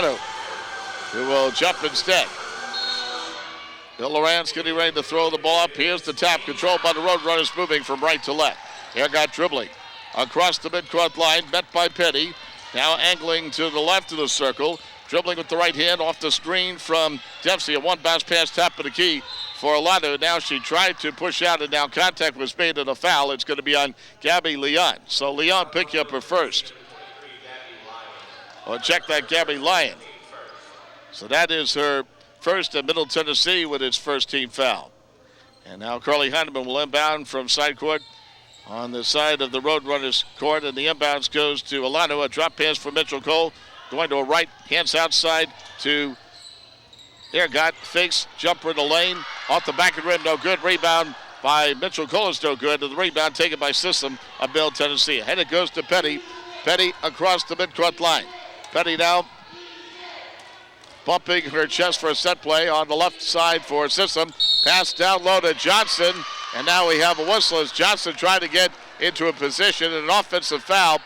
Olano, who will jump instead. Bill Lawrence getting ready to throw the ball up. Here's the tap, controlled by the Roadrunners, moving from right to left. Ehrgart dribbling across the midcourt line, met by Petty. Now angling to the left of the circle. Dribbling with the right hand off the screen from Dempsey. A one bounce pass, top of the key for Olano. Now she tried to push out, and now contact was made and a foul. It's going to be on Gabby Leon. So Leon picking up her first. Well, check that, Gabby Lyon. So that is her first at Middle Tennessee with its first team foul. And now Carly Heineman will inbound from side court on the side of the Roadrunners court, and the inbounds goes to Olano. A drop pass for Mitchell Cole. Going to a right, hands outside to Ehrgart. Fakes, jumper in the lane. Off the back of the rim, no good. Rebound by Mitchell Cole is no good. And the rebound taken by System of Middle Tennessee. Ahead it goes to Petty. Petty across the midcourt line. Petty now bumping her chest for a set play on the left side for System. Pass down low to Johnson. And now we have a whistle as Johnson trying to get into a position. And an offensive foul.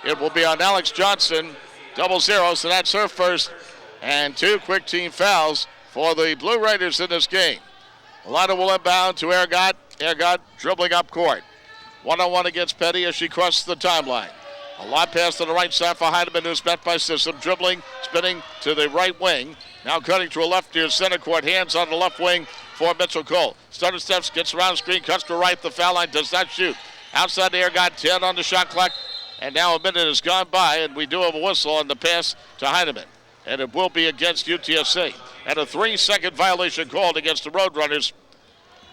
It will be on Alex Johnson. 0-0, so that's her first. And two quick team fouls for the Blue Raiders in this game. Olano will inbound to Ehrgart. Ehrgart dribbling up court. One-on-one against Petty as she crosses the timeline. A lot pass to the right side for Heineman, who's met by System. Dribbling, spinning to the right wing. Now cutting to a left near center court. Hands on the left wing for Mitchell Cole. Starter steps, gets around the screen, cuts to right. The foul line, does not shoot. Outside the Ehrgart, 10 on the shot clock. And now a minute has gone by, and we do have a whistle on the pass to Heineman. And it will be against UTSA. And a 3-second violation called against the Roadrunners.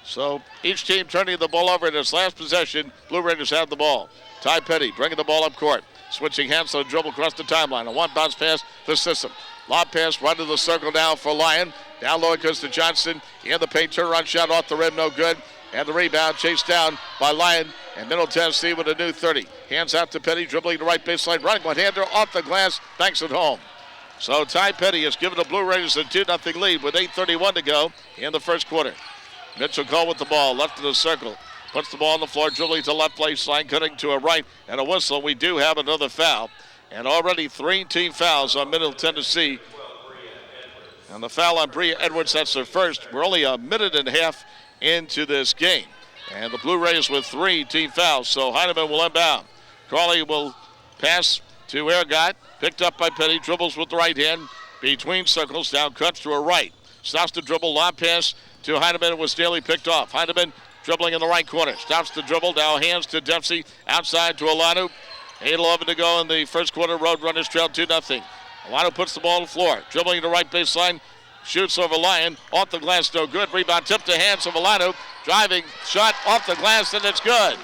So each team turning the ball over in its last possession. Blue Raiders have the ball. Ty Petty bringing the ball up court. Switching hands on the dribble across the timeline. A one bounce pass to System. Lob pass right to the circle now for Lyon. Down low it goes to Johnson. In the paint, turnaround shot off the rim, no good. And the rebound chased down by Lyon. And Middle Tennessee with a new 30. Hands out to Petty, dribbling the right baseline, running one-hander off the glass, banks it home. So Ty Petty has given the Blue Raiders a 2-0 lead with 8:31 to go in the first quarter. Mitchell Cole with the ball, left of the circle. Puts the ball on the floor, dribbling to left baseline, cutting to a right, and a whistle. We do have another foul. And already 3 team fouls on Middle Tennessee. And the foul on Bria Edwards, that's their first. We're only a minute and a half into this game. And the Blue Raiders with 3 team fouls. So Heineman will inbound. Crawley will pass to Ehrgart. Picked up by Petty. Dribbles with the right hand. Between circles. Now cuts to a right. Stops the dribble. Lob pass to Heineman. It was Daly picked off. Heineman dribbling in the right corner. Stops the dribble. Now hands to Dempsey. Outside to Olano. 8:11 to go in the first quarter. Roadrunners trail 2-0. Olano puts the ball on the floor. Dribbling the right baseline. Shoots over Lyon. Off the glass, no good. Rebound tipped to hands of Olano. Driving shot off the glass, and it's good.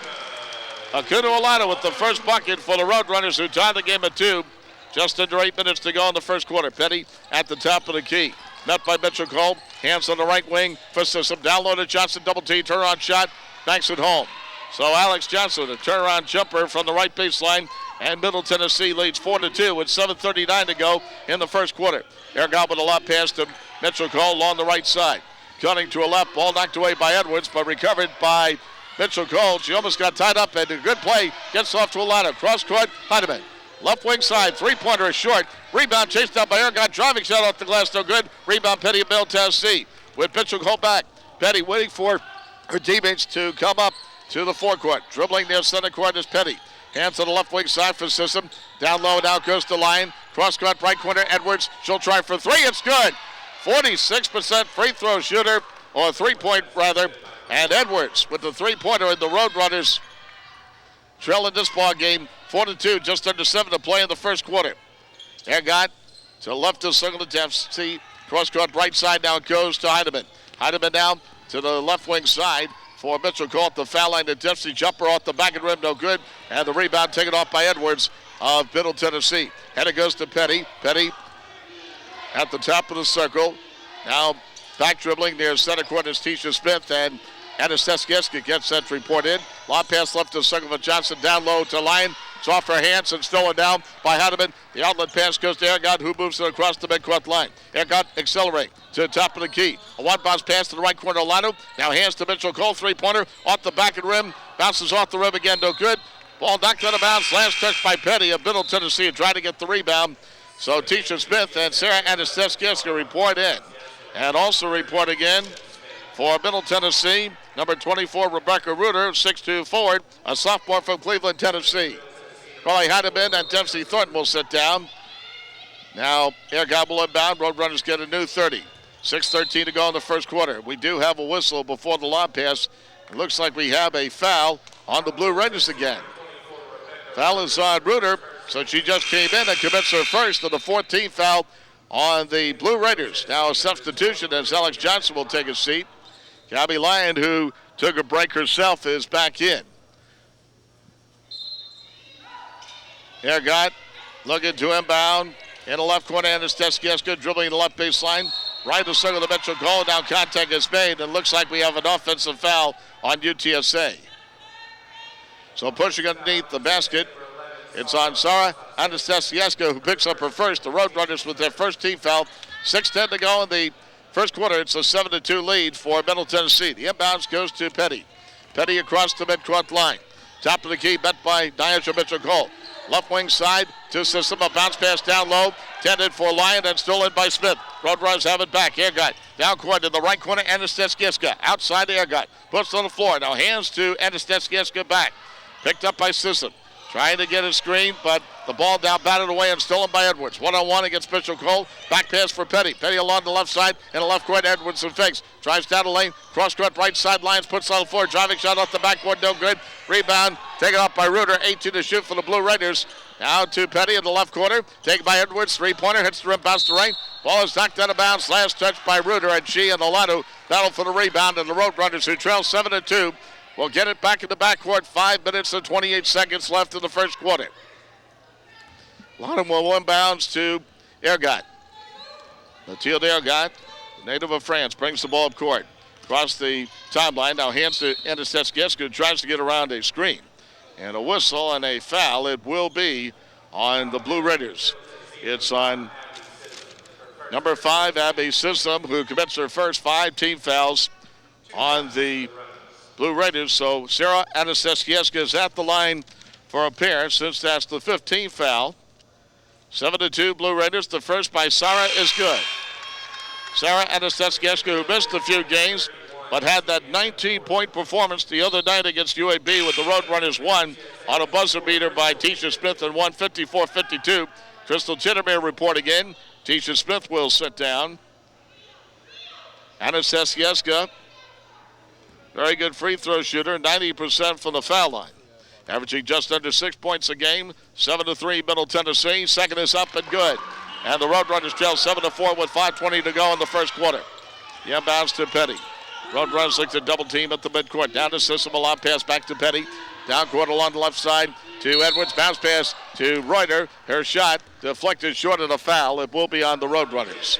Akuno Olano with the first bucket for the Roadrunners, who tied the game at 2. Just under 8 minutes to go in the first quarter. Petty at the top of the key. Met by Mitchell Cole. Hands on the right wing for System. Down low to Johnson. Double T. Turnaround shot. Banks it home. So Alex Johnson, a turnaround jumper from the right baseline. And Middle Tennessee leads 4-2 with 7:39 to go in the first quarter. Ehrgart with a lob pass to Mitchell Cole along the right side. Cutting to a left. Ball knocked away by Edwards, but recovered by Mitchell Cole. She almost got tied up, and a good play gets off to Olano. Cross court, Heineman. Left wing side, three-pointer is short. Rebound chased down by Ehrgart. Driving shot off the glass, no good. Rebound Petty of Middle Tennessee with Mitchell Cole back. Petty waiting for her teammates to come up to the forecourt. Dribbling near center court is Petty. Hands to the left wing side for System. Down low, now goes to Lyon. Cross court, right corner, Edwards. She'll try for 3. It's good. 46% free throw shooter, or 3-point rather. And Edwards with the 3-pointer, in the Roadrunners trail in this ball game 4-2, just under 7 to play in the first quarter. Ehrgart to the left of the circle to Dempsey. Cross court, right side, now it goes to Heineman. Heineman now to the left wing side for Mitchell Cole at the foul line. The Dempsey jumper off the back of the rim, no good. And the rebound taken off by Edwards of Middle Tennessee. And it goes to Petty. Petty at the top of the circle. Now back dribbling near center court is Tisha Smith, and Anastasiewska gets that report in. Lob pass left to the circle for Johnson. Down low to Lyon. It's off her hands and stolen down by Heineman. The outlet pass goes to Ehrgart, who moves it across the midcourt line. Ehrgart accelerate to the top of the key. A one-bounce pass to the right corner, Olano. Now hands to Mitchell Cole, 3-pointer off the back of the rim. Bounces off the rim again, no good. Ball knocked out of bounds. Last touch by Petty of Middle Tennessee, trying to get the rebound. So Tisha Smith and Sarah Anastasievska report in. And also report again for Middle Tennessee, number 24, Rebecca Reuter, 6'2" forward, a sophomore from Cleveland, Tennessee. Carly Heidemann and Dempsey Thornton will sit down. Now, Air Gobble inbound. Roadrunners get a new 30. 6:13 to go in the first quarter. We do have a whistle before the lob pass. It looks like we have a foul on the Blue Raiders again. Foul is on Reuter, so she just came in and commits her first of the 14th foul on the Blue Raiders. Now a substitution as Alex Johnson will take a seat. Gabby Lyon, who took a break herself, is back in. Ergot looking to inbound. In the left corner, Anastasievska dribbling the left baseline. Right to circle the Metro goal. Now contact is made, and looks like we have an offensive foul on UTSA. So pushing underneath the basket, it's on Sarah Anastasievska, who picks up her first. The Roadrunners with their first team foul. 6:10 to go in the first quarter. It's a 7-2 lead for Middle Tennessee. The inbounds goes to Petty. Petty across the midcourt line. Top of the key, bet by Diana Mitchell-Cole. Left wing side to System. A bounce pass down low. Tended for Lyon and stolen by Smith. Roadrunners have it back. Ergot down court in the right corner. Anastasievska outside Ergot. Puts on the floor. Now hands to Anastasievska back. Picked up by System. Trying to get a screen, but the ball down batted away and stolen by Edwards. 1-on-1 against Mitchell-Cole. Back pass for Petty. Petty along the left side. In the left court, Edwards and fakes. Drives down the lane. Cross court right side. Lyons puts on the floor. Driving shot off the backboard. No good. Rebound. Taken off by Reuter. 18 to shoot for the Blue Raiders. Now to Petty in the left corner. Taken by Edwards. Three-pointer. Hits the rim. Bounce to right. Ball is knocked out of bounds. Last touch by Reuter. And she and Olano battle for the rebound. And the Roadrunners, who trail 7-2, will get it back in the backcourt. 5 minutes and 28 seconds left in the first quarter. Lottom will inbounds to Ergot. Mathilde Ergot, native of France, brings the ball up court. Across the timeline, now hands to Anastasievska, who tries to get around a screen. And a whistle and a foul. It will be on the Blue Raiders. It's on number 5, Abby System, who commits her first 5 team fouls on the Blue Raiders. So Sarah Anastasievska is at the line for a pair, since that's the 15th foul. 7-2 Blue Raiders. The first by Sarah is good. Sarah Anastasievska, who missed a few games, but had that 19-point performance the other night against UAB with the Roadrunners won on a buzzer beater by Tisha Smith and won 54-52. Crystal Chittermere reporting in. Tisha Smith will sit down. Anastasievska, very good free throw shooter, 90% from the foul line. Averaging just under 6 points a game. 7-3 Middle Tennessee. Second is up and good. And the Roadrunners trail 7-4 with 5:20 to go in the first quarter. The inbounds to Petty. Roadrunners look to double team at the midcourt. Down to System, a long pass back to Petty. Down court along the left side to Edwards. Bounce pass to Reuter. Her shot deflected short of the foul. It will be on the Roadrunners.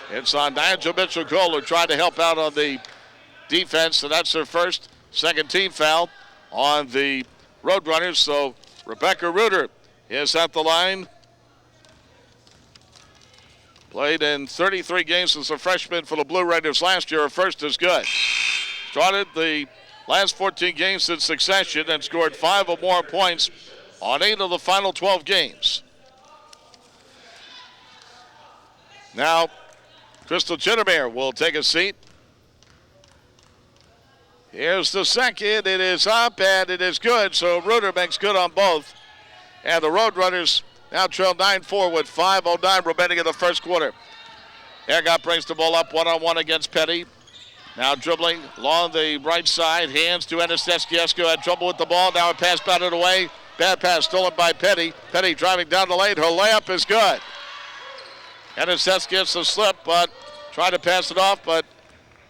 It's on Diana Mitchell-Cole, who tried to help out on the defense, and that's her first second team foul on the Roadrunners. So Rebecca Reuter is at the line. Played in 33 games as a freshman for the Blue Raiders last year. Her first is good. Started the last 14 games in succession and scored 5 or more points on 8 of the final 12 games. Now, Crystal Chittermere will take a seat. Here's the second. It is up and it is good. So Reuter makes good on both. And the Roadrunners now trail 9-4 with 5:09 remaining in the first quarter. Ergot brings the ball up 1-on-1 against Petty. Now dribbling along the right side. Hands to Anastasievska. Had trouble with the ball. Now a pass batted away. Bad pass stolen by Petty. Petty driving down the lane. Her layup is good. Anastasievska gets a slip, but tried to pass it off, but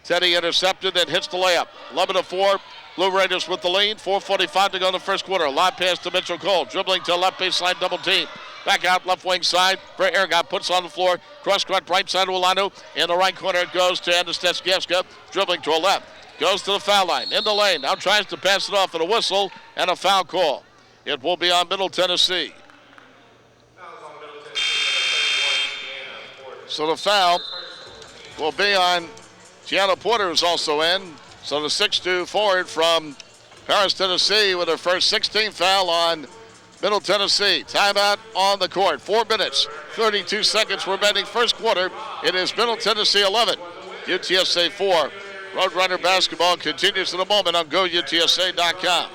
Teddy intercepted and hits the layup. 11-4. Blue Raiders with the lead. 4:45 to go in the first quarter. Lob pass to Mitchell-Cole. Dribbling to left baseline, double team. Back out left wing side for Ergot. Puts on the floor. Cross court right side to Olano. In the right corner it goes to Anastasievska. Dribbling to a left. Goes to the foul line. In the lane. Now tries to pass it off at a whistle and a foul call. It will be on Middle Tennessee. So the foul will be on Gianna Porter, who's also in. So the 6'2" forward from Paris, Tennessee, with her first 16th foul on Middle Tennessee. Timeout on the court. 4 minutes, 32 seconds remaining. First quarter. It is Middle Tennessee 11, UTSA 4. Roadrunner basketball continues in a moment on GoUTSA.com.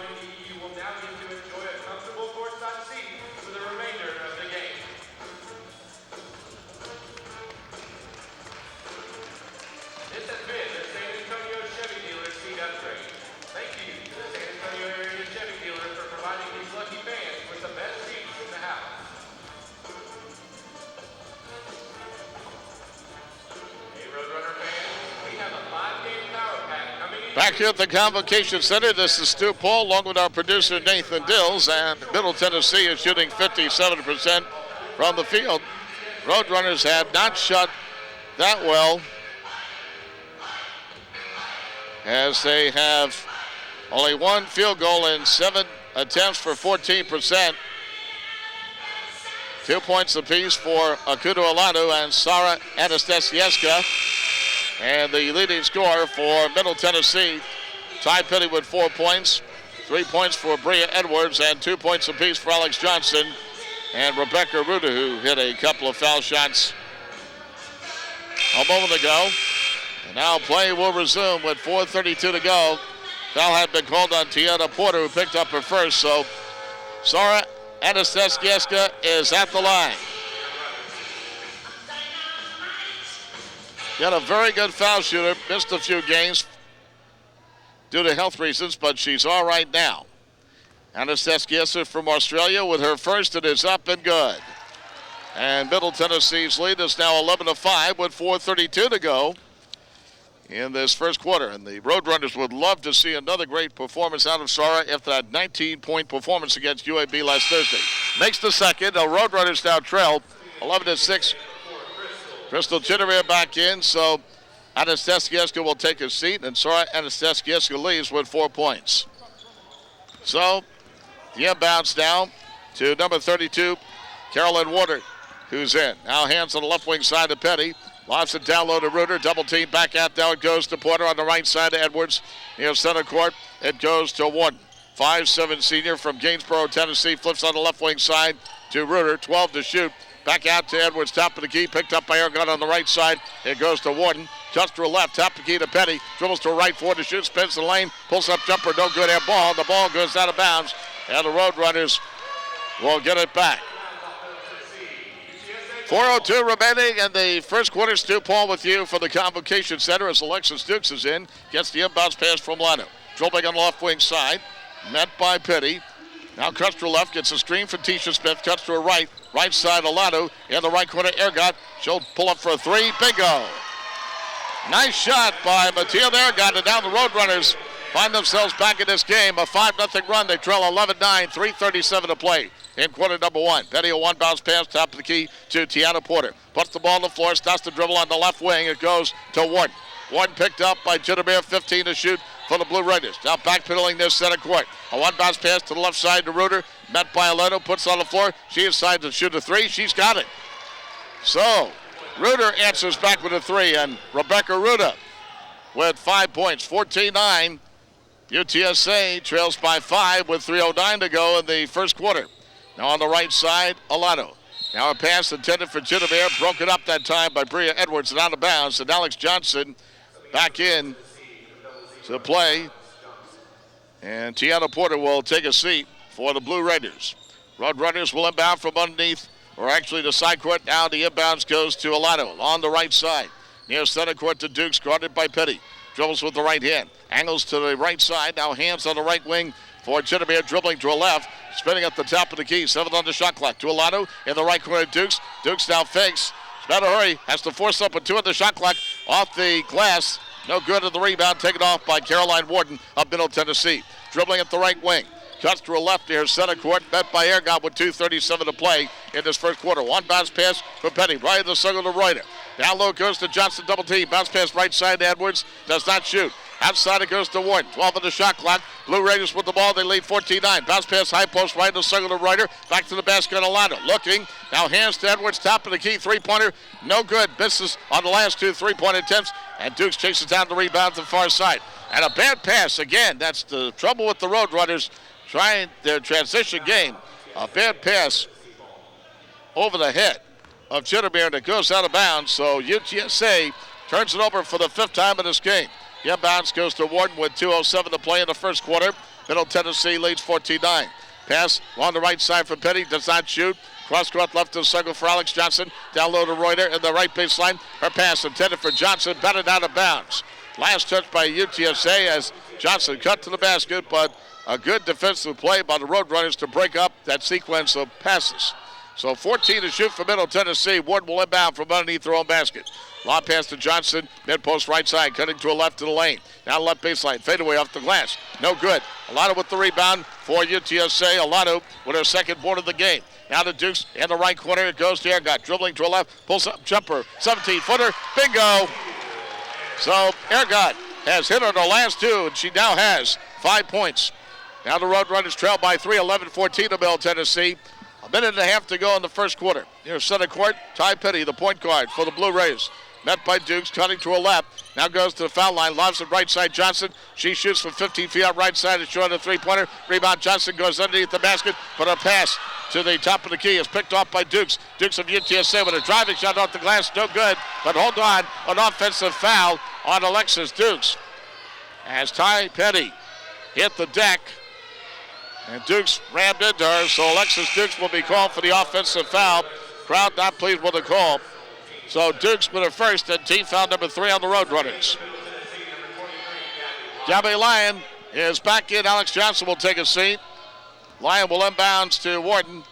Back here at the Convocation Center, this is Stu Paul along with our producer Nathan Dills, and Middle Tennessee is shooting 57% from the field. Roadrunners have not shot that well, as they have only one field goal in 7 attempts for 14%. 2 points apiece for Akudo Alanu and Sarah Anastasievska. And the leading scorer for Middle Tennessee, Ty Petty with 4 points, 3 points for Bria Edwards, and 2 points apiece for Alex Johnson and Rebecca Ruda, who hit a couple of foul shots a moment ago. And now play will resume with 4:32 to go. Foul had been called on Tiana Porter, who picked up her first, so Sarah Anastasievska is at the line. Got a very good foul shooter. Missed a few games due to health reasons, but she's all right now. Anastasievska from Australia with her first. It is up and good. And Middle Tennessee's lead is now 11-5 with 4:32 to go in this first quarter. And the Roadrunners would love to see another great performance out of Sarah after that 19-point performance against UAB last Thursday. Makes the second. The Roadrunners now trail 11-6. Crystal Chitterbeer back in, so Anastasievska will take a seat, and Sarah Anastasievska leaves with 4 points. So the inbounds down to number 32, Carolyn Warder, who's in. Now hands on the left wing side to Petty. Lobs it down low to Ruder. Double team back out. Now it goes to Porter on the right side to Edwards. Near center court, it goes to Warden. 5'7" senior from Gainesboro, Tennessee. Flips on the left wing side to Ruder. 12 to shoot. Back out to Edwards, top of the key, picked up by Ergun on the right side. It goes to Warden, cuts to her left, top of the key to Petty, dribbles to her right, forward to shoot, spins the lane, pulls up jumper, no good, air ball. The ball goes out of bounds, and the Roadrunners will get it back. 4:02 remaining in the first quarter. Stu Paul with you for the Convocation Center as Alexis Dukes is in, gets the inbounds pass from Lano. Dribbling on the left wing side, met by Petty. Now cuts to her left, gets a screen for Tisha Smith, cuts to her right. Right side, Alano. In the right corner, Ergot. She'll pull up for a three. Bingo. Nice shot by Matilda Ergot. And now the Roadrunners find themselves back in this game. A 5-0 run. They trail 11-9, 3:37 to play in quarter number one. Petty, a one bounce pass, top of the key to Tiana Porter. Puts the ball on the floor, starts to dribble on the left wing. It goes to Warden. Warden picked up by Chitterbeer, 15 to shoot for the Blue Raiders. Now backpedaling this center court. A one bounce pass to the left side to Ruder. Met by Aleno, puts on the floor. She decides to shoot a three. She's got it. So, Ruder answers back with a three, and Rebecca Ruda with 5 points. 14-9. UTSA trails by 5 with 3:09 to go in the first quarter. Now on the right side, Alano. Now a pass intended for Chitterbeer, broken up that time by Bria Edwards and out of bounds. And Alex Johnson back in to play. And Tiana Porter will take a seat for the Blue Raiders. Roadrunners will inbound from underneath, or actually the side court. Now the inbounds goes to Alano on the right side. Near center court to Dukes, guarded by Petty. Dribbles with the right hand. Angles to the right side. Now hands on the right wing for Chitterbeer, dribbling to a left. Spinning at the top of the key. 7 on the shot clock. To Alano in the right corner. Dukes. Dukes now fakes. Better hurry. Has to force up with 2 on the shot clock. Off the glass. No good at the rebound. Taken off by Caroline Warden of Middle Tennessee. Dribbling at the right wing. Cuts to her left here, center court, met by Ergot with 2:37 to play in this first quarter. One bounce pass for Petty, right in the circle to Reuter. Down low goes to Johnson, double team. Bounce pass right side to Edwards, does not shoot. Outside it goes to Warden, 12 on the shot clock. Blue Raiders with the ball, they lead 14-9. Bounce pass, high post, right in the circle to Reuter. Back to the basket, Alano. Looking, now hands to Edwards, top of the key, three-pointer. No good, misses on the last 2 3-point attempts. And Dukes chases down the rebound to the far side. And a bad pass again. That's the trouble with the Roadrunners. Trying their transition game. A bad pass over the head of Chitterbeer, and it goes out of bounds. So UTSA turns it over for the 5th time in this game. The inbounds goes to Warden with 2:07 to play in the first quarter. Middle Tennessee leads 14-9. Pass on the right side for Petty, does not shoot. Cross court left to the circle for Alex Johnson. Down low to Reuter in the right baseline. Her pass intended for Johnson, batted out of bounds. Last touch by UTSA as Johnson cut to the basket, but a good defensive play by the Roadrunners to break up that sequence of passes. So 14 to shoot for Middle Tennessee. Warden will inbound from underneath their own basket. Long pass to Johnson, mid-post right side, cutting to a left to the lane. Now left baseline, fadeaway off the glass. No good. Alano with the rebound for UTSA. Alano with her second board of the game. Now to Dukes in the right corner. It goes to Ergot, dribbling to a left, pulls up, jumper, 17-footer, bingo. So Ergot has hit on the last two, and she now has 5 points. Now the Roadrunners trail by 3, 11-14 to Middle Tennessee. A minute and a half to go in the first quarter. Near center court, Ty Petty, the point guard for the Blue Rays. Met by Dukes, cutting to a left. Now goes to the foul line, lobs it right side Johnson. She shoots from 15 feet out right side, it's short of a three-pointer. Rebound, Johnson goes underneath the basket, but a pass to the top of the key is picked off by Dukes. Dukes of UTSA with a driving shot off the glass, no good. But hold on, an offensive foul on Alexis Dukes. As Ty Petty hit the deck, and Dukes rammed into her, so Alexis Dukes will be called for the offensive foul. Crowd not pleased with the call. So Dukes with her first, and team foul number 3 on the Roadrunners. Gabby Lyon is back in. Alex Johnson will take a seat. Lyon will inbounds to Warden.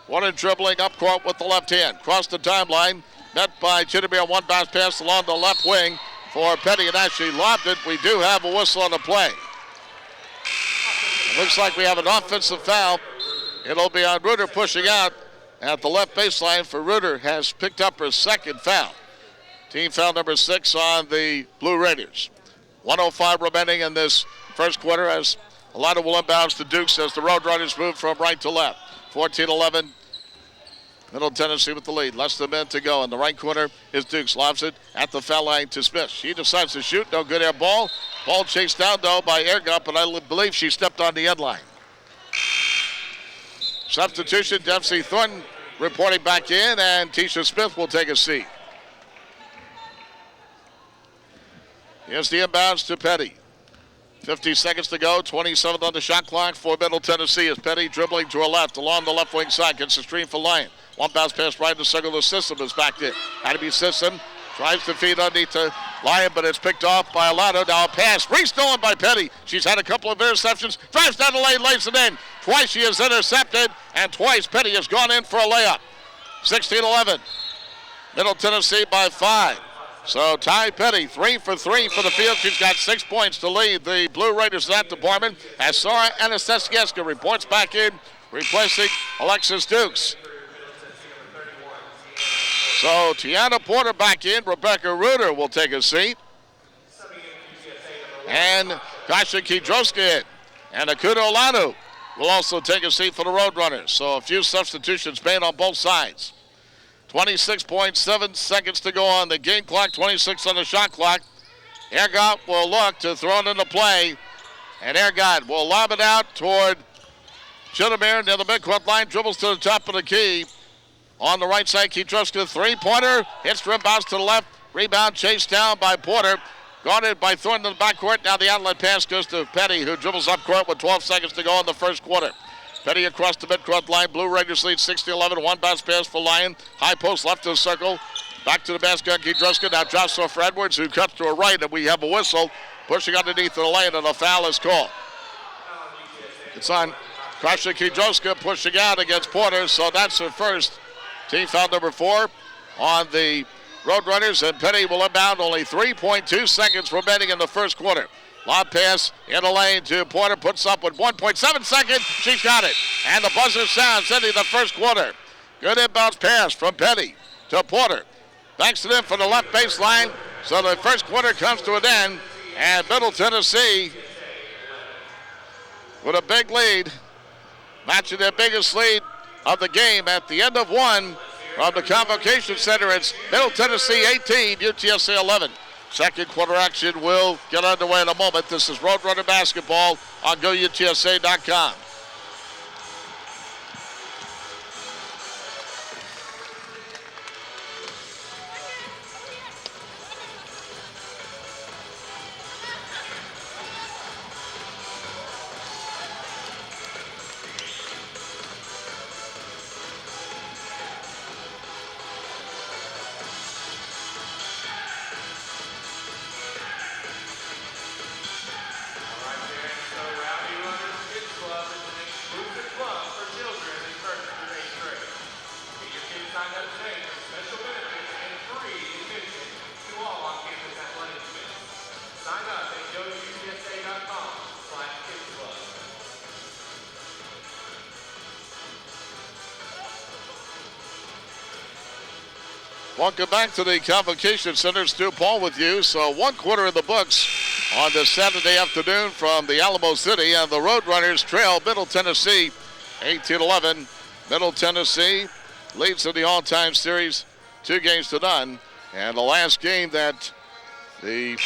Warden dribbling up court with the left hand. Cross the timeline, met by Chitterbeer. One bounce pass along the left wing for Petty, and as she lobbed it, we do have a whistle on the play. It looks like we have an offensive foul. It'll be on Reuter pushing out at the left baseline for Reuter. Has picked up her second foul. Team foul number 6 on the Blue Raiders. 1:05 remaining in this first quarter as Alana will inbounds to Dukes as the Roadrunners move from right to left. 14-11. Middle Tennessee with the lead. Less than a minute to go. In the right corner is Dukes. Lobs it at the foul line to Smith. She decides to shoot. No good air ball. Ball chased down, though, by Ergot, but I believe she stepped on the end line. Substitution, Dempsey Thornton reporting back in, and Tisha Smith will take a seat. Here's the inbounds to Petty. 50 seconds to go, 27 on the shot clock for Middle Tennessee as Petty dribbling to her left along the left wing side. Gets the screen for Lyon. One bounce pass right in the circle. The System is backed in. Had to be System. Tries to feed underneath to Lyon, but it's picked off by Alano. Now a pass re-stolen by Petty. She's had a couple of interceptions. Drives down the lane, lays it in. Twice she is intercepted, and twice Petty has gone in for a layup. 16-11. Middle Tennessee by 5. So Ty Petty, 3 for 3 for the field. She's got 6 points to lead the Blue Raiders in that department. As Sora Anastasiewska reports back in, replacing Alexis Dukes. So Tiana Porter back in. Rebecca Reuter will take a seat. And Kasha Kidroska in. And Akudo Olanu will also take a seat for the Roadrunners. So a few substitutions made on both sides. 26.7 seconds to go on the game clock, 26 on the shot clock. Ergot will look to throw it into play. And Ergot will lob it out toward Chitterbeer near the midcourt line. Dribbles to the top of the key. On the right side, Kidroska, three-pointer. Hits the inbounds to the left. Rebound chased down by Porter. Guarded by Thornton in the backcourt. Now the outlet pass goes to Petty, who dribbles up court with 12 seconds to go in the first quarter. Petty across the midcourt line. Blue Raiders lead 16-11. One bounce pass for Lyon. High post left to the circle. Back to the basket. Kidroska now drops off for Edwards, who cuts to her right, and we have a whistle. Pushing underneath the lane, and a foul is called. It's on Kasha Kidroska pushing out against Porter, so that's her first. Team foul number 4 on the Roadrunners, and Petty will inbound. Only 3.2 seconds remaining in the first quarter. Lob pass in the lane to Porter, puts up with 1.7 seconds. She's got it. And the buzzer sounds ending the first quarter. Good inbounds pass from Petty to Porter. Backs it in from the left baseline. So the first quarter comes to an end. And Middle Tennessee with a big lead, matching their biggest lead of the game at the end of one from the Convocation Center. It's Middle Tennessee 18, UTSA 11. Second quarter action will get underway in a moment. This is Roadrunner Basketball on GoUTSA.com. Welcome back to the Convocation Center. Stu Paul with you. So 1 quarter in the books on this Saturday afternoon from the Alamo City, and the Roadrunners trail Middle Tennessee 18-11. Middle Tennessee leads in the all-time series 2-0. And the last game that the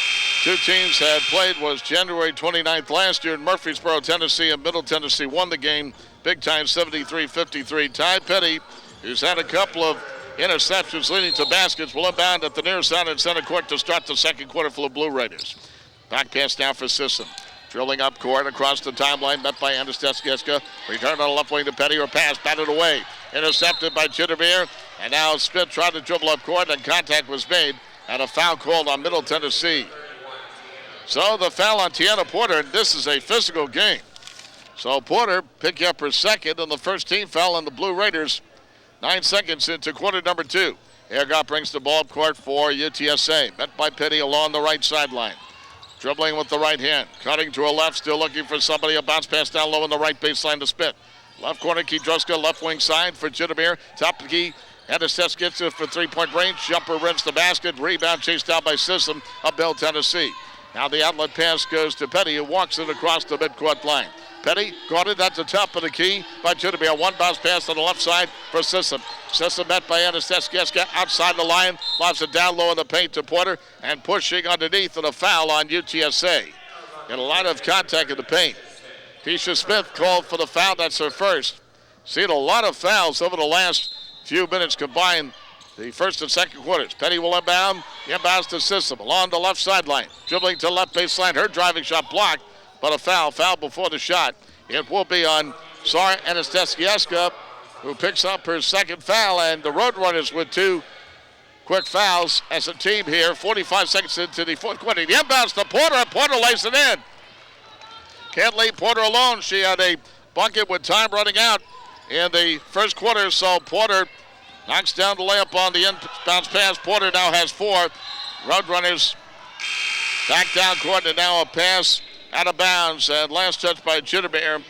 two teams had played was January 29th last year in Murfreesboro, Tennessee, and Middle Tennessee won the game big time 73-53. Ty Petty, who's had a couple of interceptions leading to baskets, will inbound at the near side in center court to start the second quarter for the Blue Raiders. Back pass now for Sisson. Drilling up court across the timeline, met by Anastasievska. Return on the left wing to Petty, or pass, batted away. Intercepted by Chitterbeer. And now Smith tried to dribble up court, and contact was made, and a foul called on Middle Tennessee. So the foul on Tiana Porter, and this is a physical game. So Porter picking up her second, and the first team foul on the Blue Raiders. 9 seconds into quarter number 2. Ergott brings the ball up court for UTSA. Met by Petty along the right sideline. Dribbling with the right hand. Cutting to a left, still looking for somebody. A bounce pass down low in the right baseline to Spit. Left corner, Kiedrowska, left wing side for Chitterbeer. Top of the key. Anastasievska gets it for three-point range. Jumper rims the basket. Rebound chased out by Sisson of Middle Tennessee. Now the outlet pass goes to Petty, who walks it across the midcourt line. Petty guarded at the top of the key by Chitterbeer. One bounce pass on the left side for Sisson. Sisson met by Anastasievska outside the line. Lobs it down low in the paint to Porter, and pushing underneath, and a foul on UTSA. And a lot of contact in the paint. Tisha Smith called for the foul. That's her first. Seen a lot of fouls over the last few minutes combined, the first and second quarters. Petty will inbound. Inbounds to Sisson along the left sideline. Dribbling to left baseline. Her driving shot blocked, but a foul before the shot. It will be on Sara Anastasievska, who picks up her second foul, and the Roadrunners with 2 quick fouls as a team here. 45 seconds into the fourth quarter. The inbounds to Porter, and Porter lays it in. Can't leave Porter alone. She had a bucket with time running out in the first quarter, so Porter knocks down the layup on the inbounds pass. Porter now has 4. Roadrunners back down court, and now a pass out of bounds, and last touch by Chitterbeer.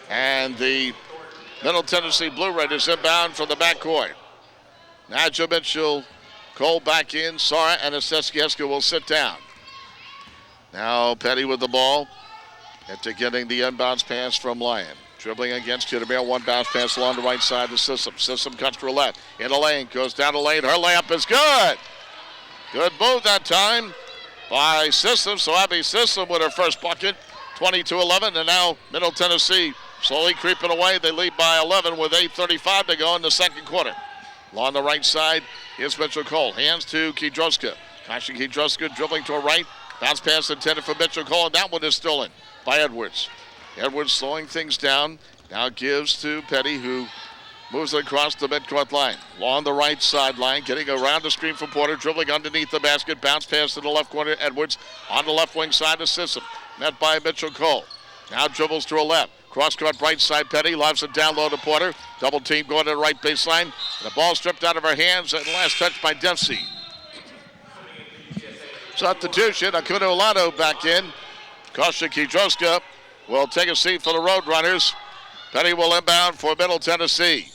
And the Middle Tennessee Blue Raiders inbound from the backcourt. Naja Mitchell, Cole back in. Sara Anastasievska will sit down. Now Petty with the ball after getting the inbounds pass from Lyon. Dribbling against Chitterbeer. One bounce pass along the right side to Sisson. Sisson cuts to her left. In the lane. Goes down the lane. Her layup is good. Good move that time by Sisson. So Abby Sisson with her first bucket. 22-11. And now Middle Tennessee slowly creeping away. They lead by 11 with 8:35 to go in the second quarter. Along the right side is Mitchell Cole. Hands to Kiedrowska. Kasha Kiedrowska dribbling to her right. Bounce pass intended for Mitchell Cole, and that one is stolen by Edwards. Edwards slowing things down. Now gives to Petty, who moves it across the midcourt line. Along the right sideline, getting around the screen for Porter, dribbling underneath the basket. Bounce pass to the left corner, Edwards. On the left wing side to Sisson. Met by Mitchell Cole. Now dribbles to her left. Cross-court right side, Petty lobs it down low to Porter. Double team going to the right baseline. And the ball stripped out of her hands, and last touch by Dempsey. Substitution, Akuna Olano back in. Kasha Kiedrowska will take a seat for the Roadrunners. Petty will inbound for Middle Tennessee.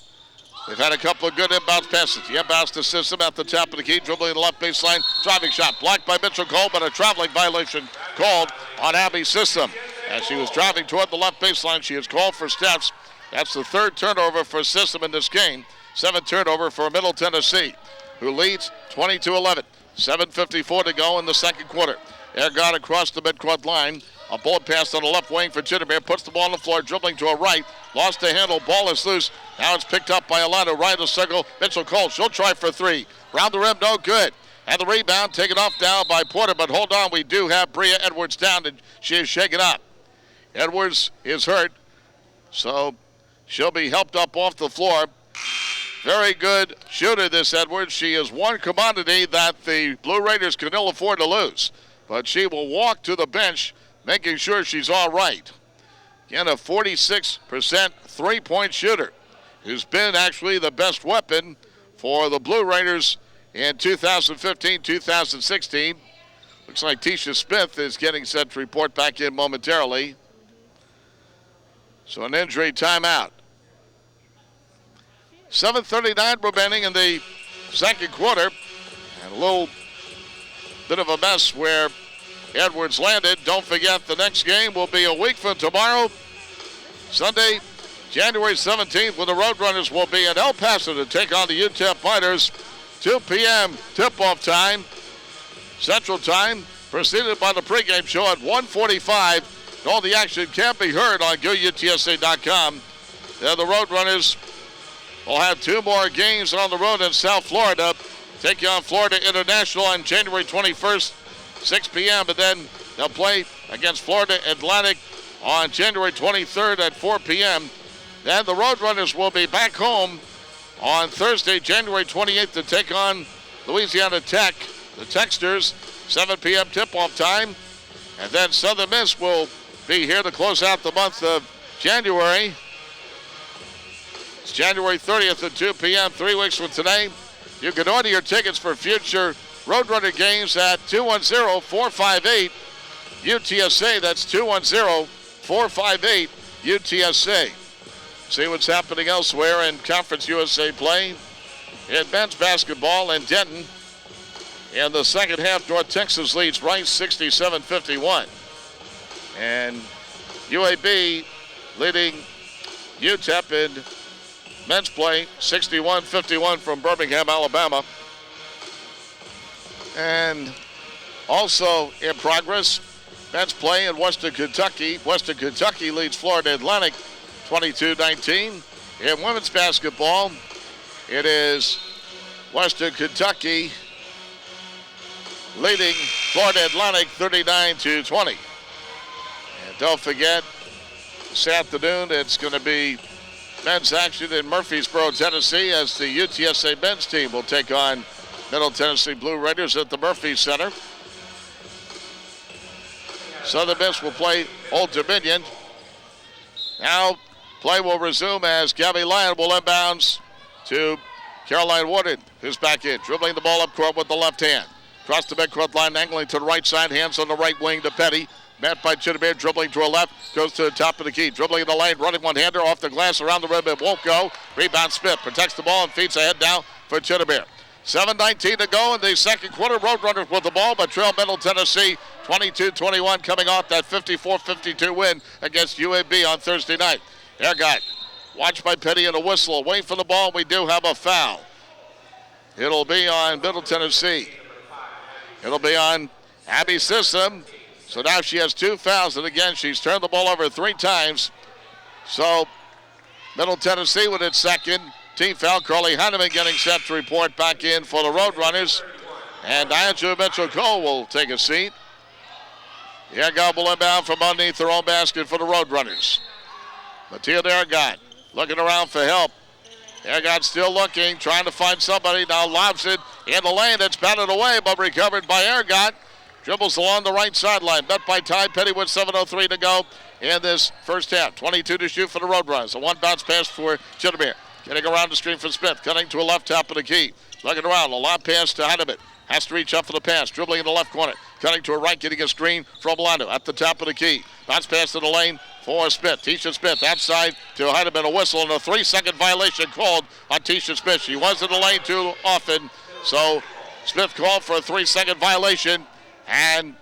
They've had a couple of good inbounds passes. The inbounds to Sisson at the top of the key, dribbling the left baseline. Driving shot blocked by Mitchell Cole, but a traveling violation called on Abby Sisson. As she was driving toward the left baseline, she is called for steps. That's the 3rd turnover for Sisson in this game. 7th turnover for Middle Tennessee, who leads 22-11. 7:54 to go in the second quarter. Ergott across the midcourt line. A bullet pass on the left wing for Chitterbeer. Puts the ball on the floor, dribbling to her right. Lost the handle. Ball is loose. Now it's picked up by Olano. Right of the circle. Mitchell Cole. She'll try for 3. Round the rim, no good. And the rebound taken off now by Porter. But hold on, we do have Bria Edwards down, and she is shaken up. Edwards is hurt, so she'll be helped up off the floor. Very good shooter, this Edwards. She is one commodity that the Blue Raiders can ill afford to lose. But she will walk to the bench, making sure she's all right. Again, a 46% three-point shooter, who's been actually the best weapon for the Blue Raiders in 2015-2016. Looks like Tisha Smith is getting set to report back in momentarily. So an injury timeout. 7:39 remaining in the second quarter. And a little bit of a mess where Edwards landed. Don't forget, the next game will be a week from tomorrow, Sunday, January 17th, when the Roadrunners will be in El Paso to take on the UTEP Fighters. 2 p.m. tip-off time, Central Time, preceded by the pregame show at 1:45. All the action can be heard on GoUTSA.com. The Roadrunners will have 2 more games on the road in South Florida. Taking on Florida International on January 21st, 6 p.m. And then they'll play against Florida Atlantic on January 23rd at 4 p.m. Then the Roadrunners will be back home on Thursday, January 28th, to take on Louisiana Tech. The Techsters, 7 p.m. tip-off time. And then Southern Miss will be here to close out the month of January. It's January 30th at 2 p.m., 3 weeks from today. You can order your tickets for future Roadrunner games at 210-458-UTSA. That's 210-458-UTSA. See what's happening elsewhere in Conference USA play. In men's basketball in Denton. In the second half, North Texas leads Rice 67-51. And UAB leading UTEP in men's play 61-51 from Birmingham, Alabama. And also in progress, men's play in Western Kentucky. Western Kentucky leads Florida Atlantic 22-19. In women's basketball, it is Western Kentucky leading Florida Atlantic 39-20. And don't forget, this afternoon it's going to be men's action in Murfreesboro, Tennessee, as the UTSA men's team will take on Middle Tennessee Blue Raiders at the Murphy Center. Southern Miss will play Old Dominion. Now play will resume as Gabby Lyon will inbounds to Caroline Warden, who's back in, dribbling the ball up court with the left hand. Across the midcourt line, angling to the right side, hands on the right wing to Petty. Met by Chittibear, dribbling to her left, goes to the top of the key, dribbling in the lane, running one-hander off the glass around the rim, it won't go. Rebound Smith, protects the ball and feeds ahead now for Chittibear. 7:19 to go in the second quarter. Roadrunners with the ball, but trail Middle Tennessee 22-21, coming off that 54-52 win against UAB on Thursday night. Airguy, watched by Petty and a whistle, away from the ball. We do have a foul. It'll be on Middle Tennessee. It'll be on Abby Sissom. So now she has 2 fouls, and again, she's turned the ball over 3 times. So Middle Tennessee with its second team foul. Carly Heineman getting set to report back in for the Roadrunners. And Angela Mitchell-Cole will take a seat. Airguy will inbound from underneath their own basket for the Roadrunners. Matilda Airguy looking around for help. Airguy still looking, trying to find somebody. Now lobs it in the lane. It's batted away, but recovered by Airguy. Dribbles along the right sideline. Met by Ty Petty with 7:03 to go in this first half. 22 to shoot for the Roadrunners. A one bounce pass for Chittibear. Getting around the screen for Smith. Cutting to a left top of the key. Looking around. A long pass to Heineman. Has to reach up for the pass. Dribbling in the left corner. Cutting to a right. Getting a screen from Lando at the top of the key. Bounce pass to the lane for Smith. Tisha Smith outside to Heineman. A whistle and a 3-second violation called on Tisha Smith. She was in the lane too often. So Smith called for a 3-second violation. And